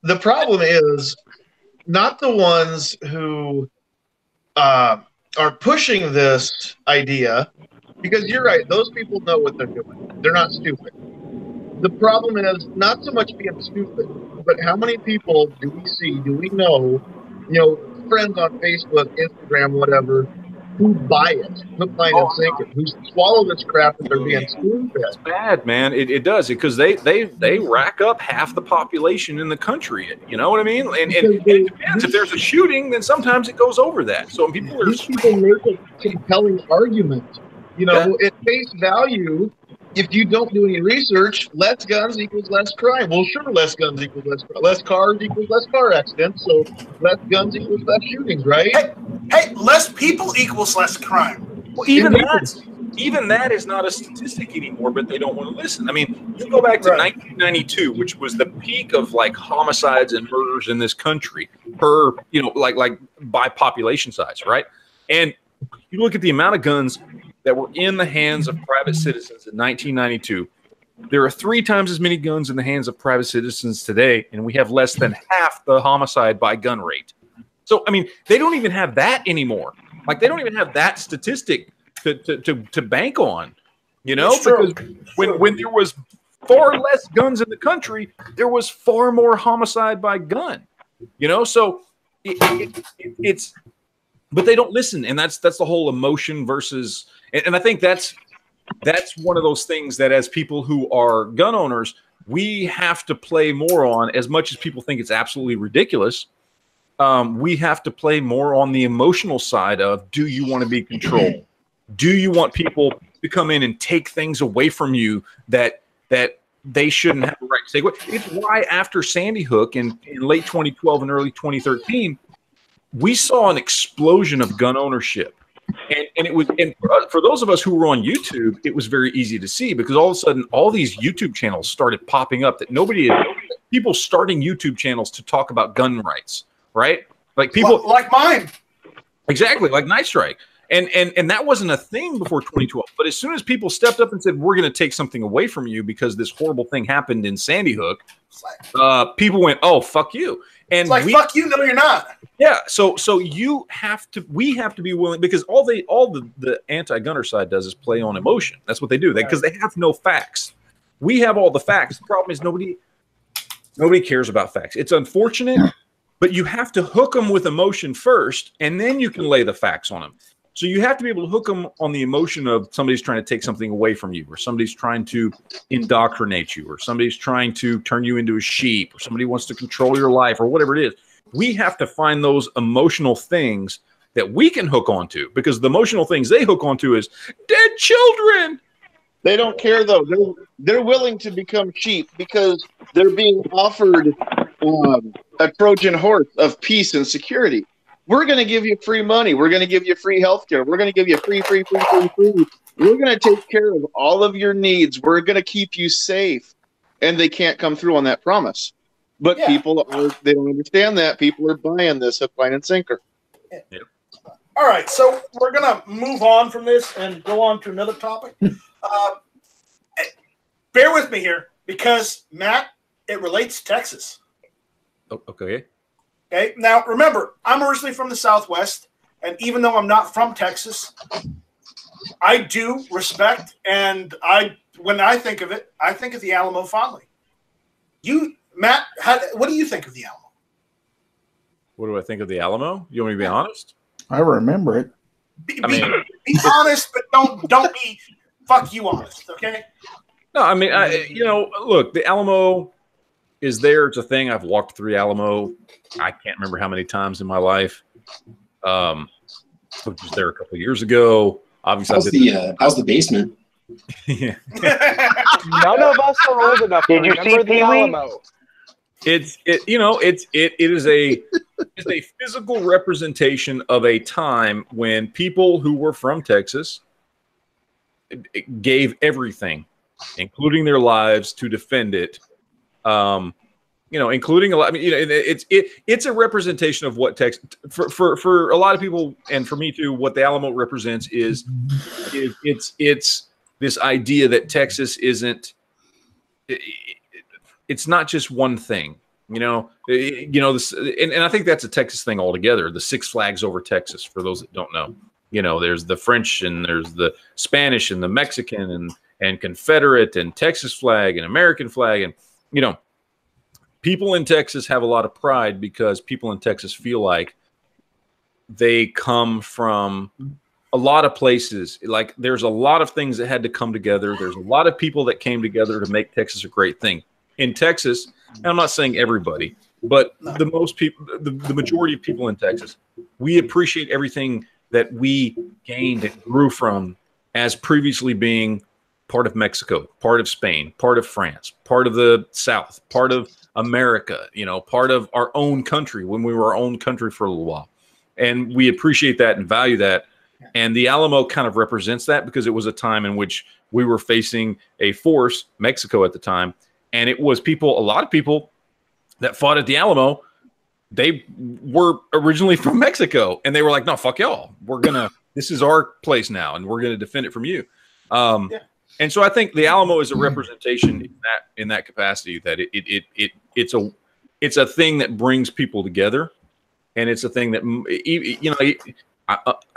The problem is not the ones who are pushing this idea, because you're right, those people know what they're doing. They're not stupid. The problem is not so much being stupid, but how many people do we see, do we know, friends on Facebook, Instagram, whatever, who buy it, hook, line, and sinker, who swallow this crap that they're being spoon-fed. It's bad, man. It does, because they rack up half the population in the country. You know what I mean? And it depends. If there's a shooting, then sometimes it goes over that. So people these people make a compelling argument. At face value, if you don't do any research, less guns equals less crime. Well, sure, less guns equals less crime. Less cars equals less car accidents. So less guns equals less shootings, right? Hey, less people equals less crime. Well, even that is not a statistic anymore, but they don't want to listen. I mean, you go back to 1992, which was the peak of homicides and murders in this country per, like by population size, right? And you look at the amount of guns that were in the hands of private citizens in 1992. There are 3 times as many guns in the hands of private citizens today, and we have less than half the homicide by gun rate. So, I mean, they don't even have that anymore. They don't even have that statistic to bank on, because when there was far less guns in the country, there was far more homicide by gun, so it's, but they don't listen. And that's the whole emotion versus, and I think that's one of those things that as people who are gun owners, we have to play more on, as much as people think it's absolutely ridiculous. We have to play more on the emotional side of, do you want to be controlled? Do you want people to come in and take things away from you that they shouldn't have a right to take away? It's why after Sandy Hook in late 2012 and early 2013, we saw an explosion of gun ownership. And for those of us who were on YouTube, it was very easy to see, because all of a sudden all these YouTube channels started popping up that people starting YouTube channels to talk about gun rights, right? Like people like mine. Exactly, like Night Strike. And that wasn't a thing before 2012. But as soon as people stepped up and said, we're going to take something away from you because this horrible thing happened in Sandy Hook, people went, oh, fuck you. And it's fuck you, no, you're not. Yeah, so we have to be willing, because all the anti-gunner side does is play on emotion. That's what they do, because they have no facts. We have all the facts. The problem is nobody cares about facts. It's unfortunate, but you have to hook them with emotion first, and then you can lay the facts on them. So you have to be able to hook them on the emotion of somebody's trying to take something away from you, or somebody's trying to indoctrinate you, or somebody's trying to turn you into a sheep, or somebody wants to control your life, or whatever it is. We have to find those emotional things that we can hook onto, because the emotional things they hook onto is dead children. They don't care, though. They're willing to become sheep because they're being offered a Trojan horse of peace and security. We're going to give you free money. We're going to give you free health care. We're going to give you free. We're going to take care of all of your needs. We're going to keep you safe. And they can't come through on that promise. But people, they don't understand that. People are buying this hook, line, and sinker. Yeah. All right, so we're going to move on from this and go on to another topic. Bear with me here, because, Matt, it relates to Texas. Okay. Okay, now remember, I'm originally from the Southwest, and even though I'm not from Texas, I do respect, and when I think of it, I think of the Alamo fondly. Matt, what do you think of the Alamo? What do I think of the Alamo? You want me to be honest? I remember it. Be honest, but don't be fuck you honest, okay? No, I mean, look, the Alamo is there. It's a thing. I've walked through the Alamo. I can't remember how many times in my life. I was there a couple of years ago. Obviously, how's the basement? Yeah. None of us are old enough to remember the Alamo. It is a physical representation of a time when people who were from Texas gave everything, including their lives, to defend it. Including a lot. I mean, it's a representation of what Texas for a lot of people, and for me too. What the Alamo represents is it's this idea that Texas isn't. It's not just one thing, this, and I think that's a Texas thing altogether. The Six Flags over Texas, for those that don't know, there's the French and there's the Spanish and the Mexican and Confederate and Texas flag and American flag. And, people in Texas have a lot of pride because people in Texas feel like they come from a lot of places. Like there's a lot of things that had to come together. There's a lot of people that came together to make Texas a great thing. In Texas, and I'm not saying everybody, but the most people, the majority of people in Texas, we appreciate everything that we gained and grew from as previously being part of Mexico, part of Spain, part of France, part of the South, part of America, part of our own country when we were our own country for a little while. And we appreciate that and value that. And the Alamo kind of represents that because it was a time in which we were facing a force, Mexico at the time. And it was a lot of people that fought at the Alamo. They were originally from Mexico, and they were like, no, fuck y'all. This is our place now, and we're going to defend it from you. And so I think the Alamo is a representation in that capacity, that it's a thing that brings people together. And it's a thing that,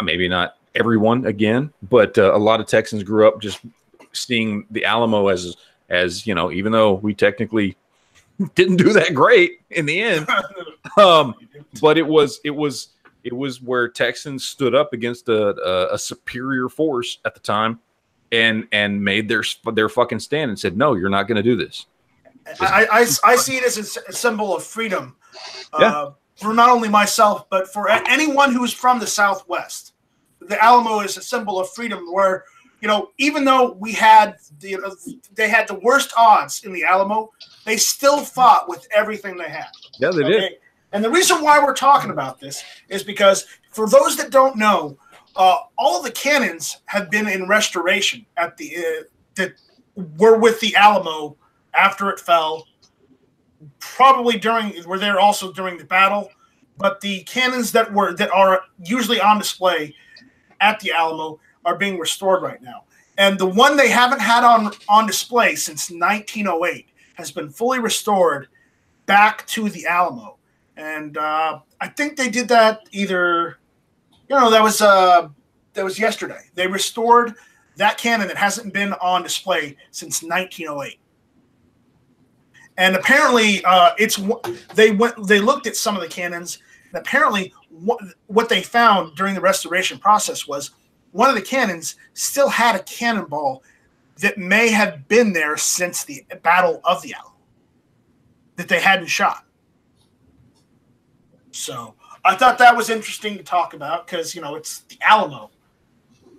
maybe not everyone again, but a lot of Texans grew up just seeing the Alamo as even though we technically didn't do that great in the end, but it was where Texans stood up against a superior force at the time, and made their fucking stand and said, no, you're not going to do this. I see it as a symbol of freedom for not only myself, but for anyone who's from the Southwest. The Alamo is a symbol of freedom where, even though they had the worst odds in the Alamo, they still fought with everything they had. Yeah, they did. And the reason why we're talking about this is because, for those that don't know, all the cannons have been in restoration that were with the Alamo after it fell. Probably were there also during the battle, but the cannons that are usually on display at the Alamo are being restored right now. And the one they haven't had on display since 1908 has been fully restored back to the Alamo. And I think they did that that was yesterday. They restored that cannon that hasn't been on display since 1908. And apparently they looked at some of the cannons, and apparently what they found during the restoration process was one of the cannons still had a cannonball that may have been there since the Battle of the Alamo that they hadn't shot. So I thought that was interesting to talk about because, it's the Alamo.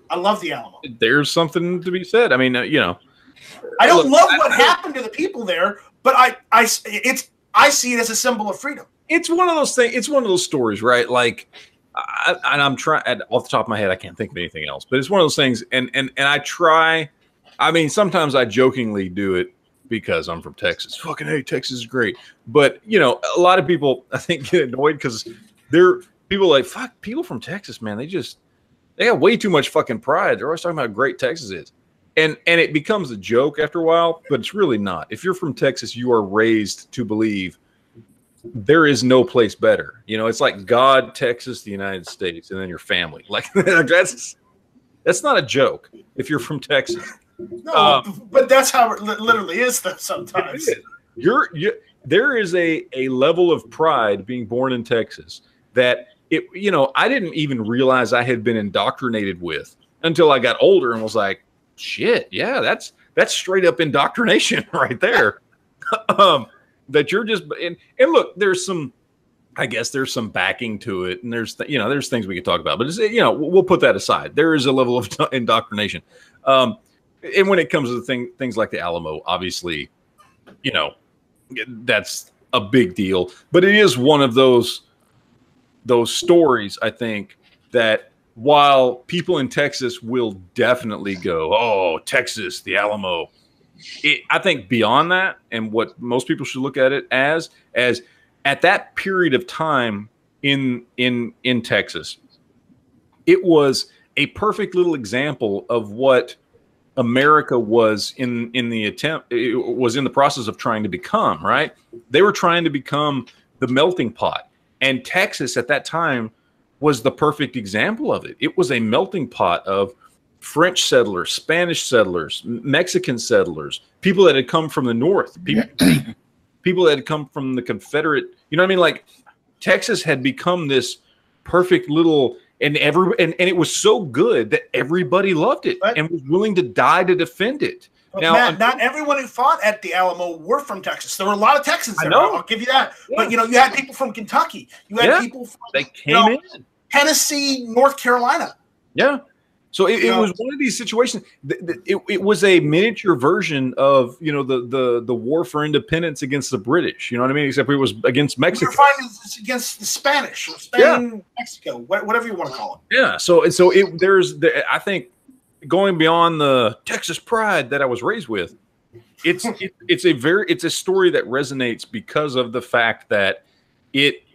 I love the Alamo. There's something to be said. I mean, I don't love what happened to the people there, but I see it as a symbol of freedom. It's one of those things. It's one of those stories, right? Like, I'm trying, off the top of my head, I can't think of anything else, but it's one of those things. And I try, sometimes I jokingly do it because I'm from Texas. Fucking hey, Texas is great. But, a lot of people, I think, get annoyed because people like, fuck, people from Texas, man, they got way too much fucking pride. They're always talking about how great Texas is. And it becomes a joke after a while, but it's really not. If you're from Texas, you are raised to believe there is no place better. It's like God, Texas, the United States, and then your family. Like that's not a joke if you're from Texas. No, but that's how it literally is though sometimes. there is a level of pride being born in Texas that I didn't even realize I had been indoctrinated with until I got older and was like, shit, yeah, that's straight up indoctrination right there. That you're just and look, there's some backing to it, and there's things we could talk about, but we'll put that aside. There is a level of indoctrination, and when it comes to things like the Alamo, obviously, that's a big deal. But it is one of those stories, I think, that while people in Texas will definitely go, "Oh, Texas, the Alamo," I think beyond that, and what most people should look at it as at that period of time in Texas, it was a perfect little example of what America was in the process of trying to become. Right? They were trying to become the melting pot, and Texas at that time was the perfect example of it. It was a melting pot of French settlers, Spanish settlers, Mexican settlers, people that had come from the North, people that had come from the Confederate. You know what I mean? Like Texas had become this perfect little, and it was so good that everybody loved it and was willing to die to defend it. But now, Matt, not everyone who fought at the Alamo were from Texas. There were a lot of Texans there. I'll give you that. Yeah. But you had people from Kentucky. You had people from in Tennessee, North Carolina. Yeah. So it was one of these situations. It was a miniature version of the war for independence against the British. You know what I mean? Except it was against Mexico. We're fighting against the Spanish, or Spain, Mexico, whatever you want to call it. Yeah. So I think going beyond the Texas pride that I was raised with, it's a story that resonates because of the fact that it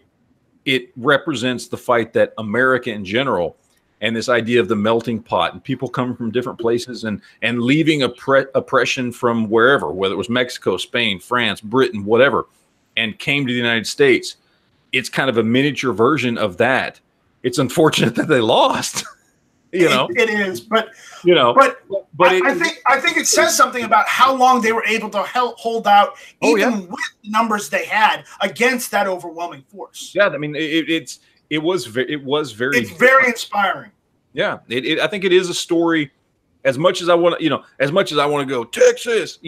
represents the fight that America in general. And this idea of the melting pot and people coming from different places and leaving oppression from wherever, whether it was Mexico, Spain, France, Britain, whatever, and came to the United States. It's kind of a miniature version of that. It's unfortunate that they lost. It is, but I think it says something about how long they were able to hold out, even with the numbers they had against that overwhelming force. Yeah, I mean it was very inspiring. Yeah, I think it is a story. As much as I want to, go Texas,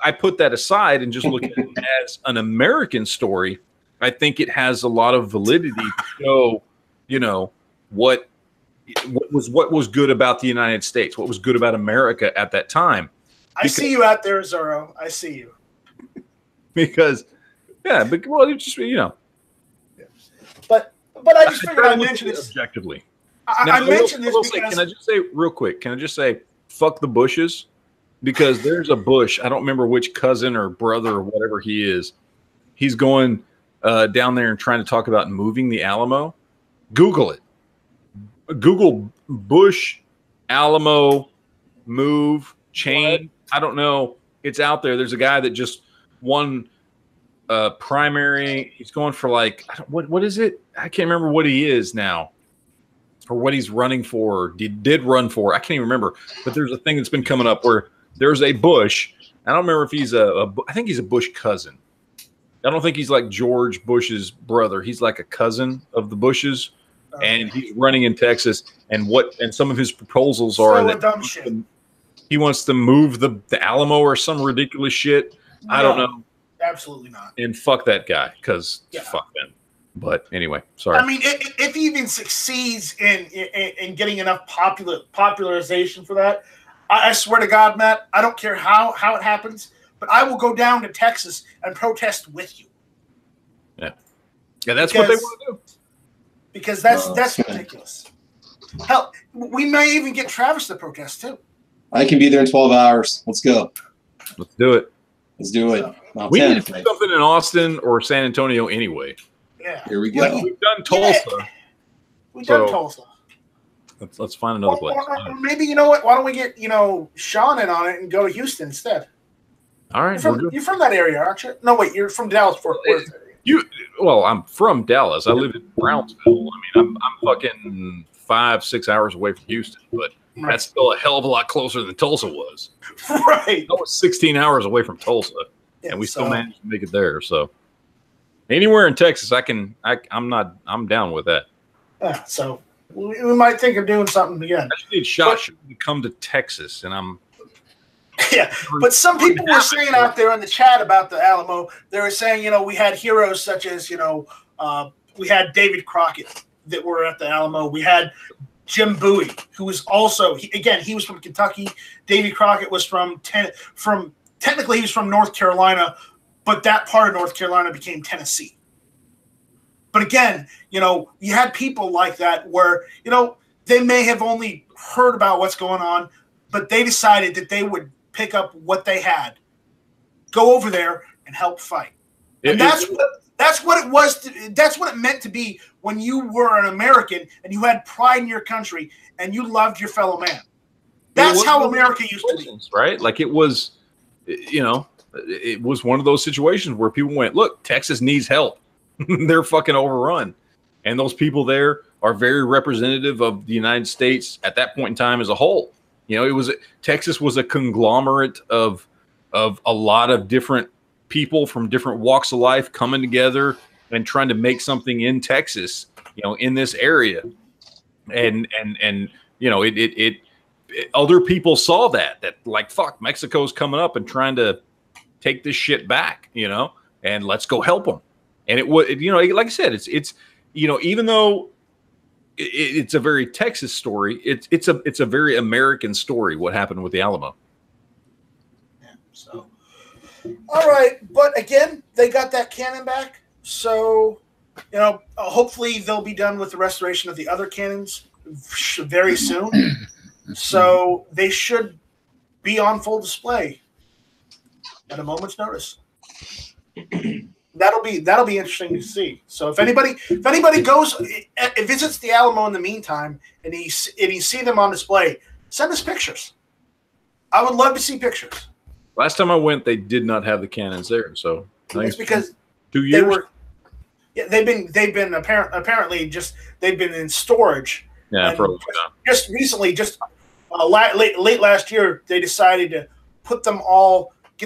I put that aside and just look at it as an American story. I think it has a lot of validity to show, what was good about the United States, what was good about America at that time. I see you out there, Zorro. I see you. Because, it's just But I just figured I'd mention this objectively. I mentioned this because... Can I just say real quick? Can I just say fuck the Bushes? Because there's a Bush. I don't remember which cousin or brother or whatever he is. He's going down there and trying to talk about moving the Alamo. Google it. Google Bush, Alamo, move, change. I don't know. It's out there. There's a guy that just won primary. He's going for what is it? I can't remember what he is now, or what he's running for, or did run for. I can't even remember. But there's a thing that's been coming up where there's a Bush. I don't remember if he's I think he's a Bush cousin. I don't think he's like George Bush's brother. He's like a cousin of the Bushes, and he's running in Texas. And some of his proposals are that he wants to move the Alamo or some ridiculous shit. No, I don't know. Absolutely not. And fuck that guy, because fuck them. But anyway, sorry. I mean, if he even succeeds in getting enough popularization for that, I swear to God, Matt, I don't care how it happens, but I will go down to Texas and protest with you. Yeah, that's what they want to do. Because that's ridiculous. Hell, we may even get Travis to protest too. I can be there in 12 hours. Let's go. Let's do it. Let's do it. We need to do something in Austin or San Antonio anyway. Yeah. Here we go. We've done Tulsa. We've done Tulsa. Let's find another place. Or maybe, you know what? Why don't we get, Sean in on it and go to Houston instead? All right. You're from that area, aren't you? No, wait. You're from Dallas, Fort Worth area. Well, I'm from Dallas. I live in Brownsville. I mean, I'm fucking 5-6 hours away from Houston, but that's still a hell of a lot closer than Tulsa was. Right. I was 16 hours away from Tulsa. and we still managed to make it there. So anywhere in Texas, I'm down with that. Yeah, so we might think of doing something again. I just need SHOT Show to come to Texas, and I'm. Yeah, but some people were saying out there in the chat about the Alamo, they were saying, we had heroes such as, we had David Crockett that were at the Alamo. We had Jim Bowie, who was also, he was from Kentucky. David Crockett was technically he was from North Carolina, but that part of North Carolina became Tennessee. But again, you had people like that where, they may have only heard about what's going on, but they decided that they would pick up what they had, go over there and help fight. And that's what it was. That's what it meant to be when you were an American and you had pride in your country and you loved your fellow man. That's how America used to be. Right? Like it was, it was one of those situations where people went, look, Texas needs help. They're fucking overrun. And those people there are very representative of the United States at that point in time as a whole. Texas was a conglomerate of a lot of different people from different walks of life coming together and trying to make something in Texas, in this area. And other people saw that like, fuck, Mexico's coming up and trying to take this shit back, and let's go help them. And it was, like I said, it's even though it's a very Texas story, it's a very American story, what happened with the Alamo. Yeah, so, all right. But again, they got that cannon back. So, hopefully they'll be done with the restoration of the other cannons very soon. So they should be on full display at a moment's notice. That'll be interesting to see. So if anybody goes visits the Alamo in the meantime and you see them on display, send us pictures. I would love to see pictures. Last time I went, they did not have the cannons there, so it's because 2 years. They've been apparently they've been in storage. Yeah, probably. Just recently, late last year, they decided to get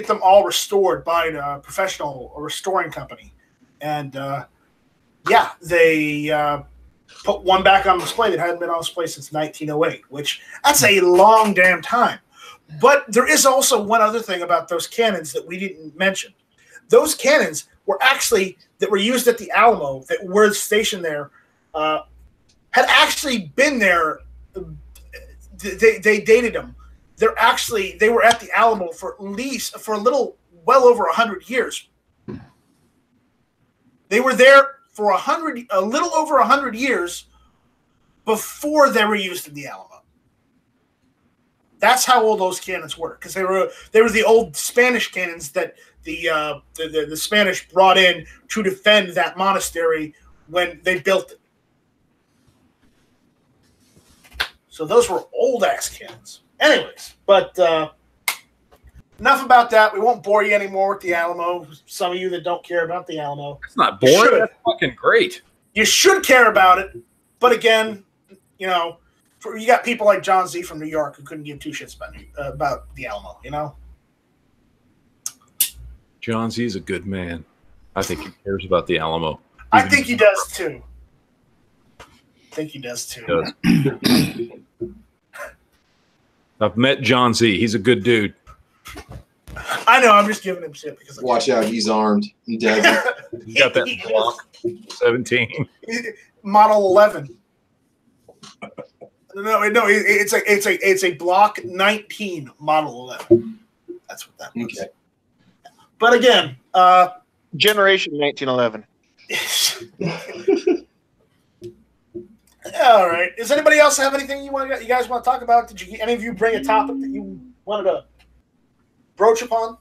them all restored by a professional restoring company. And they put one back on display that hadn't been on display since 1908, which that's a long damn time. But there is also one other thing about those cannons that we didn't mention. Those cannons that were used at the Alamo, that were stationed there, had actually been there. They dated them. They were at the Alamo for well over 100 years. They were there for a little over 100 years before they were used in the Alamo. That's how old those cannons were, because they were the old Spanish cannons that the Spanish brought in to defend that monastery when they built it. So those were old ass cannons. Anyways, but enough about that. We won't bore you anymore with the Alamo. Some of you that don't care about the Alamo. It's not boring. That's fucking great. You should care about it. But again, you got people like John Z from New York who couldn't give two shits about the Alamo, John Z is a good man. I think he cares about the Alamo. I think he does too. I've met John Z. He's a good dude. I know. I'm just giving him shit because watch out. He's armed. He does. He's got that block 17 model 11. No. It's a block 19 model 11. That's what that was. Okay. But again, generation 1911. All right. Does anybody else have anything you guys want to talk about? Did any of you bring a topic that you wanted to broach upon?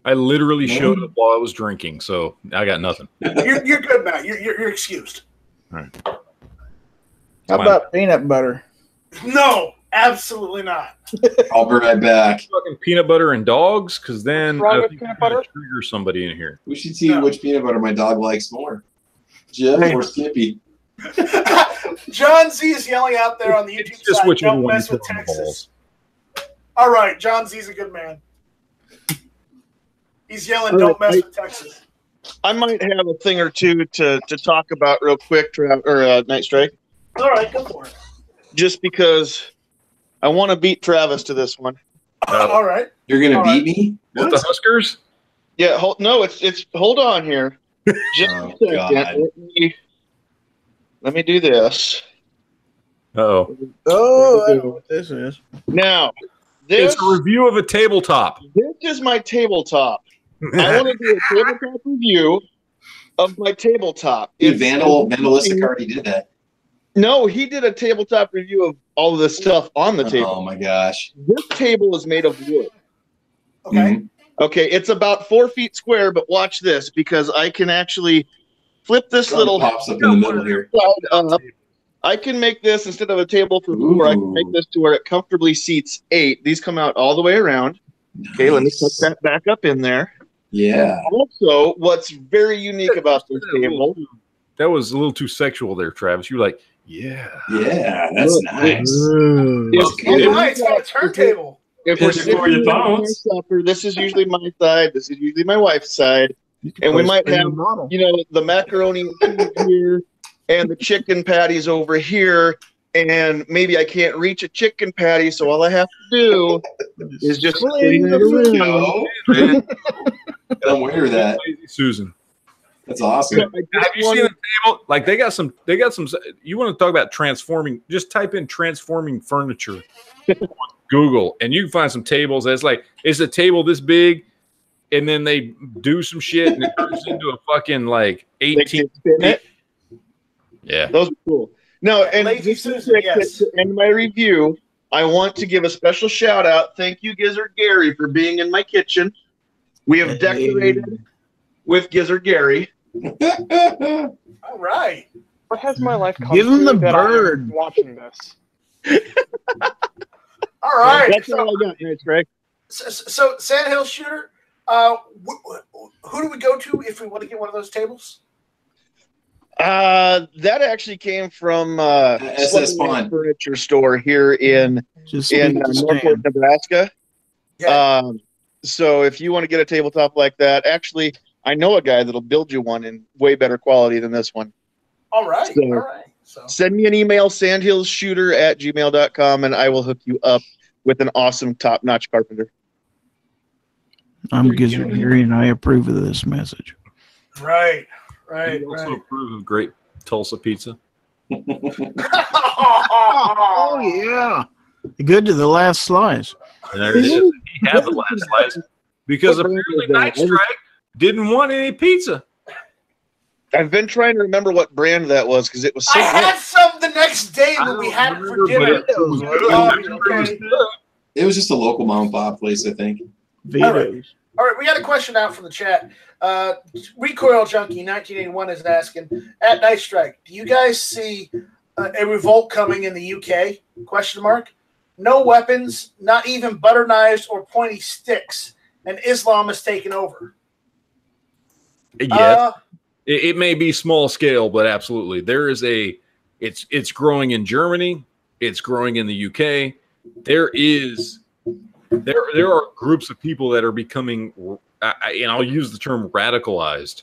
I literally showed up while I was drinking, so I got nothing. You're good, Matt. You're excused. All right. How about peanut butter? No, absolutely not. I'll be right back. Fucking peanut butter and dogs, because then I think I'm gonna trigger somebody in here. We should see which peanut butter my dog likes more, Jeff or Skippy. John Z is yelling out there on the YouTube side, don't mess with Texas. All right, John Z's a good man. He's yelling, "Don't mess with Texas." I might have a thing or two to talk about real quick, Night Strike. All right, go for it. Just because I want to beat Travis to this one. All right. You're going to beat me? What? The Huskers? Yeah, it's hold on here. Just a second. God. Let me do this. Oh, I know what this is. Now, it's a review of a tabletop. This is my tabletop. I want to do a tabletop review of my tabletop. Vandalistic already did that. No, he did a tabletop review of all of the stuff on the table. Oh my gosh. This table is made of wood. Okay. Mm-hmm. Okay, it's about 4 feet square, but watch this because I can actually flip this little pops up in the middle here. Up. I can make this instead of a table for 4. I can make this to where it comfortably seats 8. These come out all the way around. Nice. Okay, let me put that back up in there. Yeah. Also, what's very unique about this table. That was a little too sexual there, Travis. You were like, yeah. Yeah, that's nice. It's got a turntable. If we're sitting for supper, this is usually my side. This is usually my wife's side. And we might have, the macaroni and cheese here and the chicken patties over here. And maybe I can't reach a chicken patty, so all I have to do is just clean the food. Don't wear that. Susan. That's awesome. Have you seen the table? Like they got some. You want to talk about transforming? Just type in transforming furniture on Google, and you can find some tables. That's like it's a table this big, and then they do some shit, and it turns into a fucking like 18. Yeah, those are cool. No, and to end my review, I want to give a special shout out. Thank you, Gizzard Gary, for being in my kitchen. We have decorated with Gizzard Gary. All right. What has my life come Give him the to that bird. I'm watching this. All right. That's all I got, Nice Greg. So Sandhill Shooter, who do we go to if we want to get one of those tables? That actually came from SS Spawn Furniture Store here in Norfolk, Nebraska. Yeah. So if you want to get a tabletop like that, actually, I know a guy that'll build you one in way better quality than this one. All right. So, all right. So send me an email, sandhillshooter@gmail.com, and I will hook you up with an awesome top-notch carpenter. I'm Gizzard Gary, and I approve of this message. Right. Right. You also approve of great Tulsa pizza. Oh yeah, good to the last slice. And there it is. He had the last slice because apparently Night Strike didn't want any pizza. I've been trying to remember what brand that was because it was so I had good. some the next day when we had it for dinner. It was just a local mom and pop place, I think. All right, we got a question out from the chat. Recoil Junkie 1981 is asking, at Night Strike, do you guys see a revolt coming in the UK? Question mark. No weapons, not even butter knives or pointy sticks, and Islam has taken over. Yes. It may be small scale, but absolutely. There is it's growing in Germany. It's growing in the UK. There are groups of people that are becoming, and I'll use the term radicalized.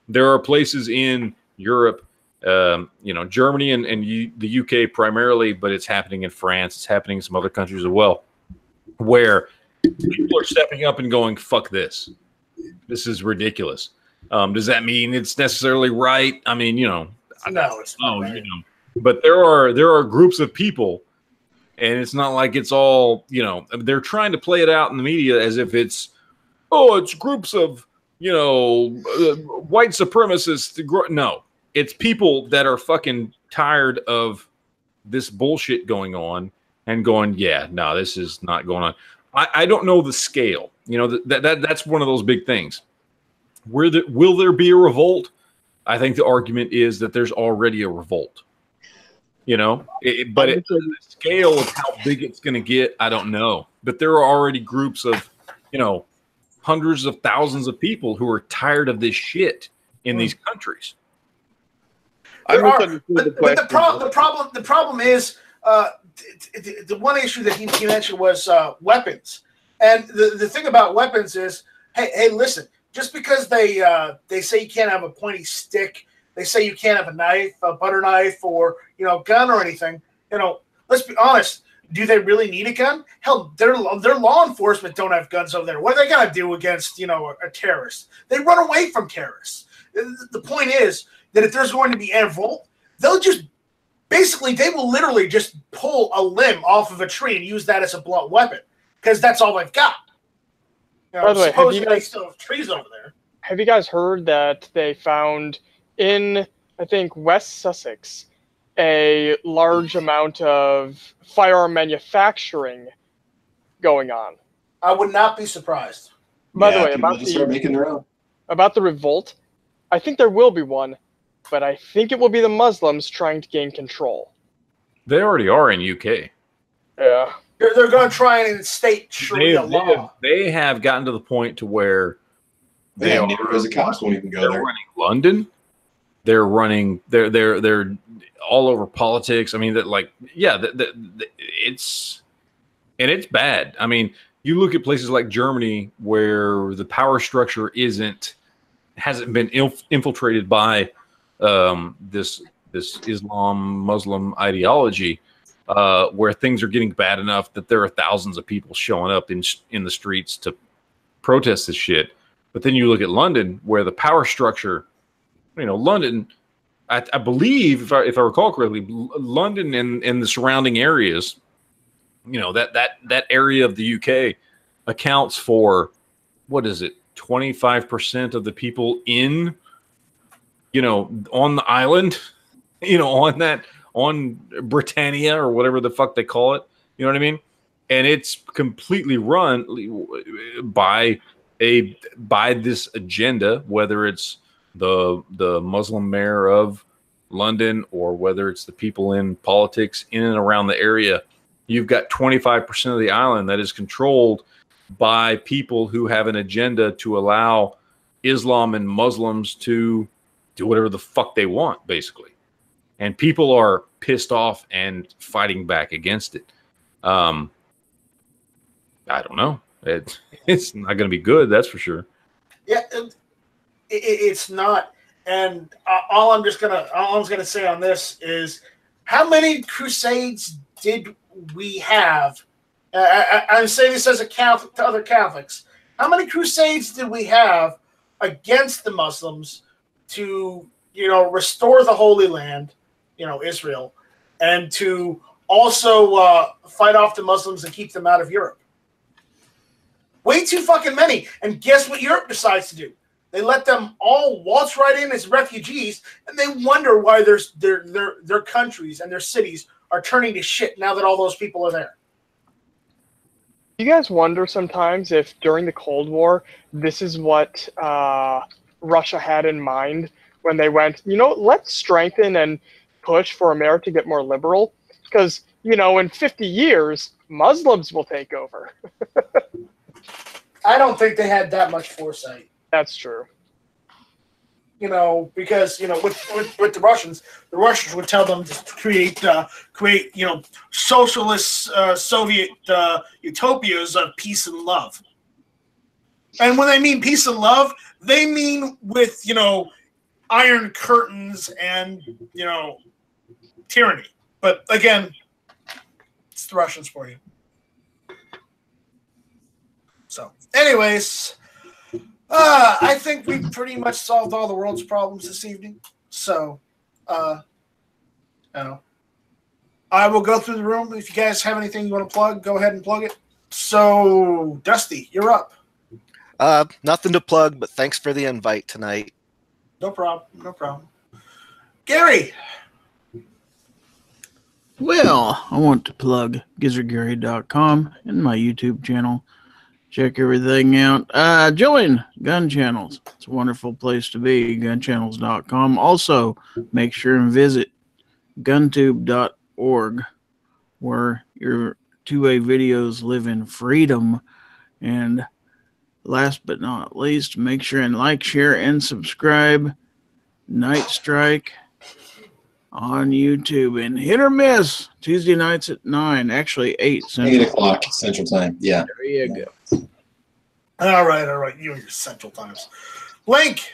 There are places in Europe, Germany and the UK primarily, but it's happening in France. It's happening in some other countries as well, where people are stepping up and going, fuck this. This is ridiculous. Does that mean it's necessarily right? I mean, no, it's not right. But there are groups of people, and it's not like it's all, they're trying to play it out in the media as if it's groups of, white supremacists. No, it's people that are fucking tired of this bullshit going on and going, yeah, no, this is not going on. I don't know the scale. That's one of those big things. Will there be a revolt? I think the argument is that there's already a revolt. But the scale of how big it's going to get, I don't know. But there are already groups of, hundreds of thousands of people who are tired of this shit in these countries. The problem is the one issue that he mentioned was weapons. And the thing about weapons is, Hey, listen. Just because they say you can't have a pointy stick, they say you can't have a knife, a butter knife, or gun or anything. Let's be honest. Do they really need a gun? Hell, their law enforcement don't have guns over there. What are they gonna do against a terrorist? They run away from terrorists. The point is that if there's going to be a revolt, they'll just they will literally just pull a limb off of a tree and use that as a blunt weapon because that's all they've got. By the way, they still have trees over there. Have you guys heard that they found in, I think, West Sussex, a large amount of firearm manufacturing going on? I would not be surprised. By the way, about the revolt, I think there will be one, but I think it will be the Muslims trying to gain control. They already are in UK. Yeah. They're going to try and instate Sharia law. They have gotten to the point to where they have neighborhoods of cops when you can go there. They're running London. They're running. They're all over politics. I mean, it's bad. I mean, you look at places like Germany where the power structure hasn't been infiltrated by this Islam Muslim ideology. Where things are getting bad enough that there are thousands of people showing up in the streets to protest this shit. But then you look at London, where the power structure, London, I believe, if I recall correctly, London and the surrounding areas, that area of the UK accounts for, 25% of the people in, on the island, on Britannia or whatever the fuck they call it. You know what I mean? And it's completely run by this agenda, whether it's the Muslim mayor of London or whether it's the people in politics in and around the area. You've got 25% of the island that is controlled by people who have an agenda to allow Islam and Muslims to do whatever the fuck they want, basically. And people are pissed off and fighting back against it. I don't know. It's not going to be good, that's for sure. Yeah, it's not. And all I'm gonna say on this is, how many crusades did we have? I'm saying this as a Catholic to other Catholics. How many crusades did we have against the Muslims to restore the Holy Land? Israel, and to also fight off the Muslims and keep them out of Europe. Way too fucking many. And guess what Europe decides to do? They let them all waltz right in as refugees, and they wonder why their countries and their cities are turning to shit now that all those people are there. You guys wonder sometimes if during the Cold War, this is what Russia had in mind when they went, let's strengthen and push for America to get more liberal, because in 50 years Muslims will take over. I don't think they had that much foresight. That's true. Because with the Russians would tell them to create socialist Soviet utopias of peace and love. And when they mean peace and love, they mean with iron curtains and tyranny. But again, it's the Russians for you. So, anyways, I think we pretty much solved all the world's problems this evening. So, I will go through the room. If you guys have anything you want to plug, go ahead and plug it. So, Dusty, you're up. Nothing to plug, but thanks for the invite tonight. No problem. Gary. Well, I want to plug gizzardgary.com and my YouTube channel. Check everything out. Join Gun Channels. It's a wonderful place to be, gunchannels.com. Also, make sure and visit guntube.org, where your two-way videos live in freedom. And last but not least, make sure and like, share, and subscribe Night Strike on YouTube, and Hit or Miss Tuesday nights at 9, actually 8 Central. 8 o'clock Central Time. Yeah. There you go. All right. You and your Central Times. Link.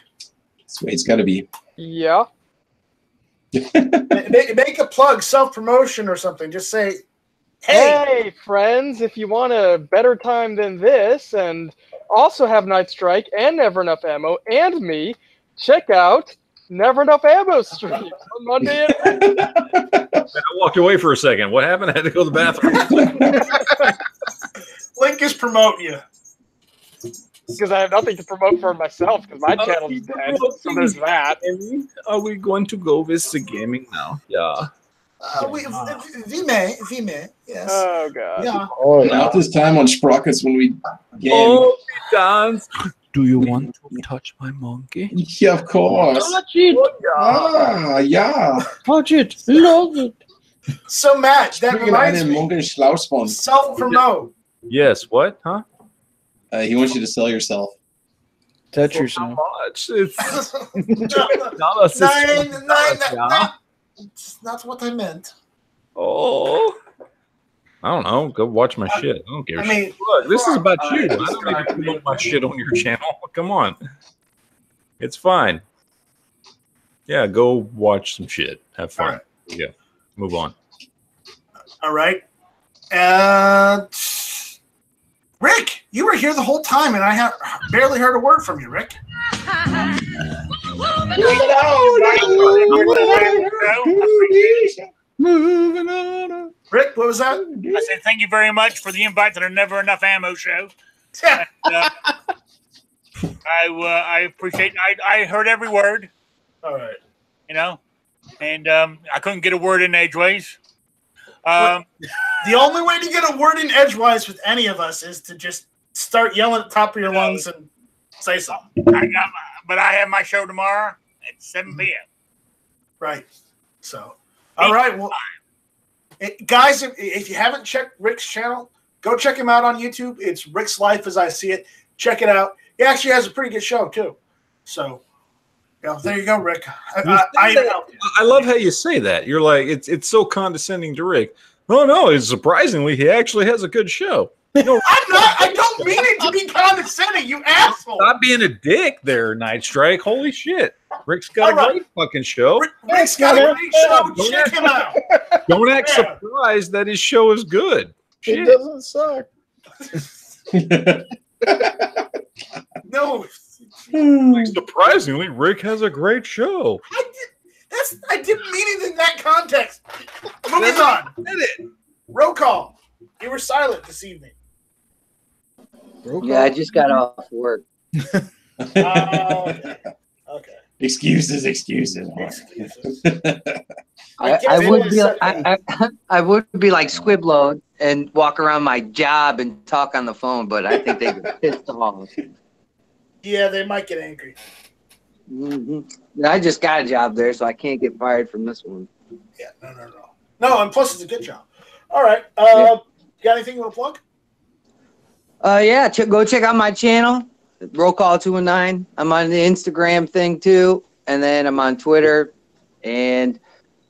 That's the way it's got to be. Yeah. Make a plug, self-promotion or something. Just say, hey, friends, if you want a better time than this and also have Night Strike and Never Enough Ammo and me, check out Never Enough Ammo stream on Monday. I walked away for a second. What happened? I had to go to the bathroom. Link is promoting you. Because I have nothing to promote for myself because my channel's dead. So there's that. Are we going to go with the gaming now? Yeah. We may, yes. Oh, God. Yeah. Oh, not this time on Sprockets when we game. Oh, we dance. Do you want to touch my monkey? Yeah, of course. Touch it. Yeah. Touch it. Love it. So, Matt, that Speaking reminds of me. Monkey Schlausbond. Self-promote. Yes. What? Huh? He wants you to sell yourself. Touch How yourself. much? It's That's what I meant. Oh. I don't know. Go watch my shit. I don't give a shit. Look, this is about you. I don't need to promote my shit on your channel. Come on. It's fine. Yeah, go watch some shit. Have fun. Yeah. Move on. All right. Rick, you were here the whole time, and I have barely heard a word from you, Rick. Moving on. Rick, what was that? I said thank you very much for the invite to the Never Enough Ammo show. Yeah. I appreciate. I heard every word. All right. You know, and I couldn't get a word in edgeways. The only way to get a word in edgewise with any of us is to just start yelling at the top of your lungs and say something. But I have my show tomorrow at 7 p.m. Right. So, all right. Well, guys, if you haven't checked Rick's channel, go check him out on YouTube. It's Rick's Life as I See It. Check it out. He actually has a pretty good show too. So, yeah, there you go, Rick. I love how you say that. You're like, it's so condescending to Rick. Oh no, it's surprisingly he actually has a good show. No, I don't mean it to be condescending, you asshole. Stop being a dick there, Night Strike. Holy shit. Rick's got a great fucking show. Rick's got a great show. Check him out. Don't act surprised that his show is good. It doesn't suck. No. Surprisingly, Rick has a great show. I didn't mean it in that context. Moving on. Roll call. You were silent this evening. Yeah, I just got off work. Okay. Excuses. I would be like Squiblo and walk around my job and talk on the phone, but I think they get pissed off. Yeah, they might get angry. Mm-hmm. I just got a job there, so I can't get fired from this one. Yeah, no, and plus it's a good job. All right. You got anything you want to plug? Yeah, go check out my channel, Roll Call 219. I'm on the Instagram thing too, and then I'm on Twitter, and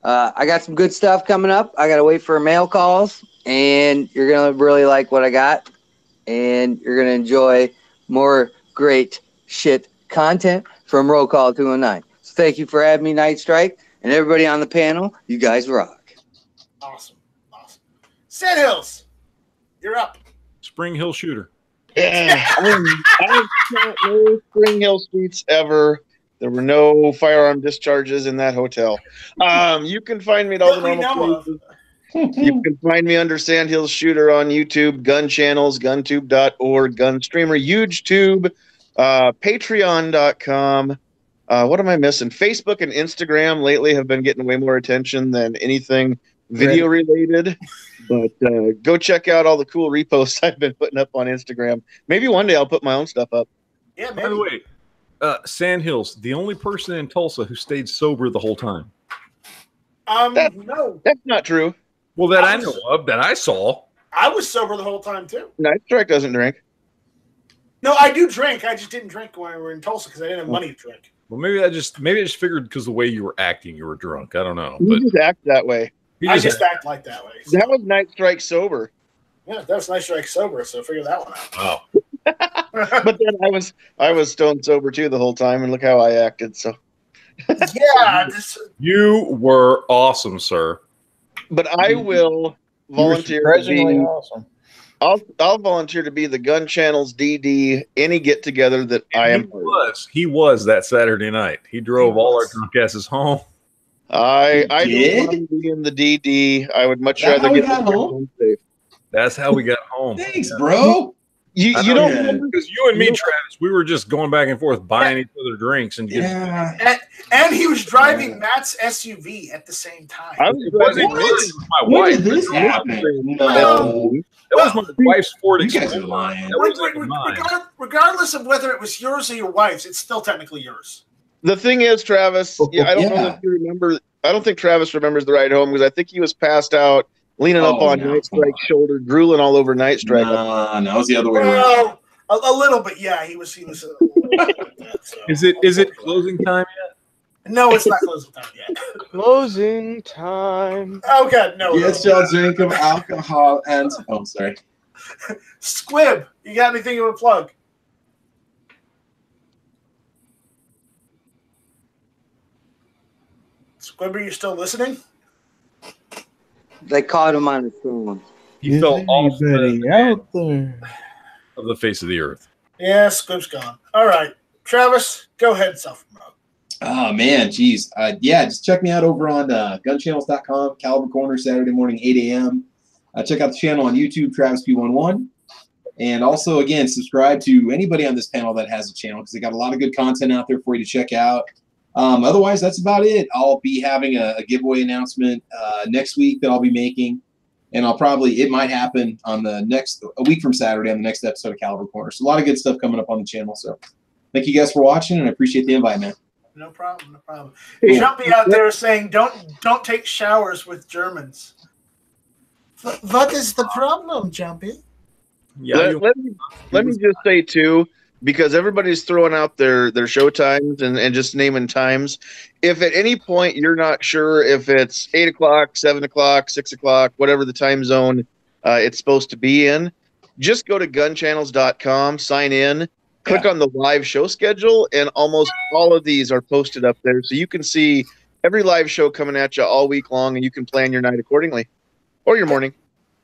I got some good stuff coming up. I gotta wait for mail calls, and you're gonna really like what I got, and you're gonna enjoy more great shit content from Roll Call 219. So thank you for having me, Night Strike, and everybody on the panel. You guys rock. Awesome. Sandhills, you're up. Spring Hill Shooter. Yeah, I shot no Spring Hill Streets ever. There were no firearm discharges in that hotel. You can find me at all the normal places. You can find me under Sandhills Shooter on YouTube, gun channels, guntube.org, Gunstreamer, YouTube, Patreon.com. What am I missing? Facebook and Instagram lately have been getting way more attention than anything video related. But go check out all the cool reposts I've been putting up on Instagram. Maybe one day I'll put my own stuff up. Yeah, maybe. By the way, Sandhills, the only person in Tulsa who stayed sober the whole time. No. That's not true. Well, that I know of, that I saw. I was sober the whole time too. Night Strike doesn't drink. No, I do drink. I just didn't drink when we were in Tulsa because I didn't have money to drink. Well, maybe I just figured because the way you were acting, you were drunk. I don't know. You just act that way. I just act like that way. So. That was Night Strike sober. Yeah, that was Night Strike sober, so figure that one out. Wow. But then I was stone sober too the whole time, and look how I acted. So yeah, you were awesome, sir. But I will volunteer to surprisingly be awesome. I'll volunteer to be the Gun Channel's DD any get together that I am. He was that Saturday night. He drove all our drunk asses home. I don't want to be in the DD. I would much rather get home safe. That's how we got home. Thanks, bro. You don't remember? Because you and me, Travis, we were just going back and forth buying each other drinks and getting. And he was driving Matt's SUV at the same time. I was driving my wife. When did this happen? No. That was my wife's Ford Explorer. Regardless of whether it was yours or your wife's, it's still technically yours. The thing is, Travis, I don't know if you remember. I don't think Travis remembers the ride home because I think he was passed out, leaning up on Night Strike's shoulder, drooling all over Night Strike. No, it was the other way around. A little bit, yeah. He was. Is it closing time yet? No, it's not closing time yet. Closing time. Oh God, no. Yes, y'all drink of alcohol and sorry. Squib, you got anything you want to plug? Squib, are you still listening? They caught him on his phone. He fell off out there of the face of the earth. Yeah, Squib's gone. All right, Travis, go ahead, self-promote. Oh man, geez. Just check me out over on gunchannels.com, Caliber Corner, Saturday morning, 8 a.m. Check out the channel on YouTube, Travis P11. And also, again, subscribe to anybody on this panel that has a channel because they got a lot of good content out there for you to check out. Otherwise, that's about it. I'll be having a giveaway announcement next week that I'll be making. And it might happen on a week from Saturday on the next episode of Caliber Corner. So a lot of good stuff coming up on the channel. So thank you guys for watching, and I appreciate the invite, man. No problem, no problem. Jumpy out there saying, don't take showers with Germans. What is the problem, Jumpy? Yeah, let me just say too, because everybody's throwing out their show times and just naming times. If at any point you're not sure if it's 8 o'clock, 7 o'clock, 6 o'clock, whatever the time zone it's supposed to be in, just go to gunchannels.com, sign in, click on the live show schedule, and almost all of these are posted up there. So you can see every live show coming at you all week long, and you can plan your night accordingly or your morning.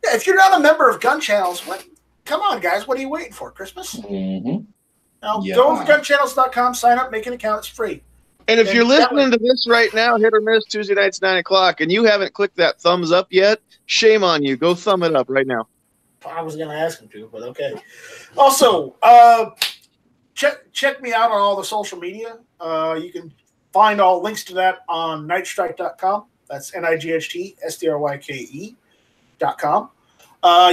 Yeah, if you're not a member of Gun Channels, come on, guys. What are you waiting for? Christmas? Mm-hmm. Now, go to gunchannels.com, sign up, make an account. It's free. And if you're listening to this right now, hit or miss Tuesday nights, 9 o'clock, and you haven't clicked that thumbs up yet, shame on you. Go thumb it up right now. I was going to ask him to, but okay. Also, check me out on all the social media. You can find all links to that on nightstrike.com. That's NIGHTSTRYKE.com.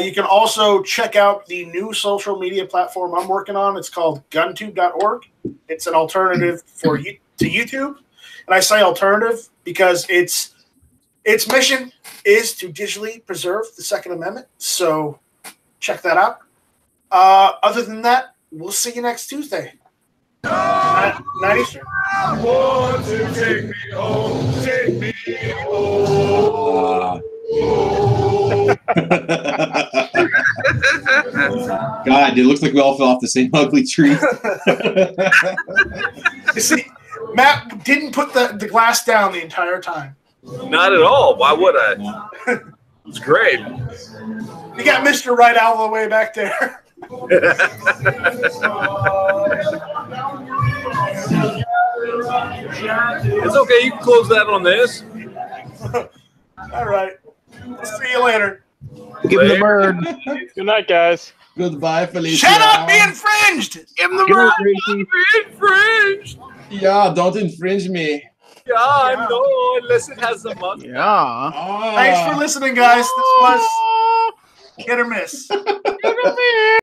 You can also check out the new social media platform I'm working on. It's called guntube.org. It's an alternative to YouTube. And I say alternative because its mission is to digitally preserve the Second Amendment. So check that out. Other than that, we'll see you next Tuesday. 9 Eastern. I want to take me home, take me home. God, it looks like we all fell off the same ugly tree. You see, Matt didn't put the glass down the entire time. Not at all. Why would I? It's great. You got Mr. Right all the way back there. It's okay. You can close that on this. All right. See you later. Give him the bird. Good night, guys. Goodbye, Felicia. Shut up! Be infringed. Give him the bird. Be infringed. Yeah, don't infringe me. Yeah, no, unless it has the money. Yeah. Thanks for listening, guys. This was Hit or Miss. Hit or miss.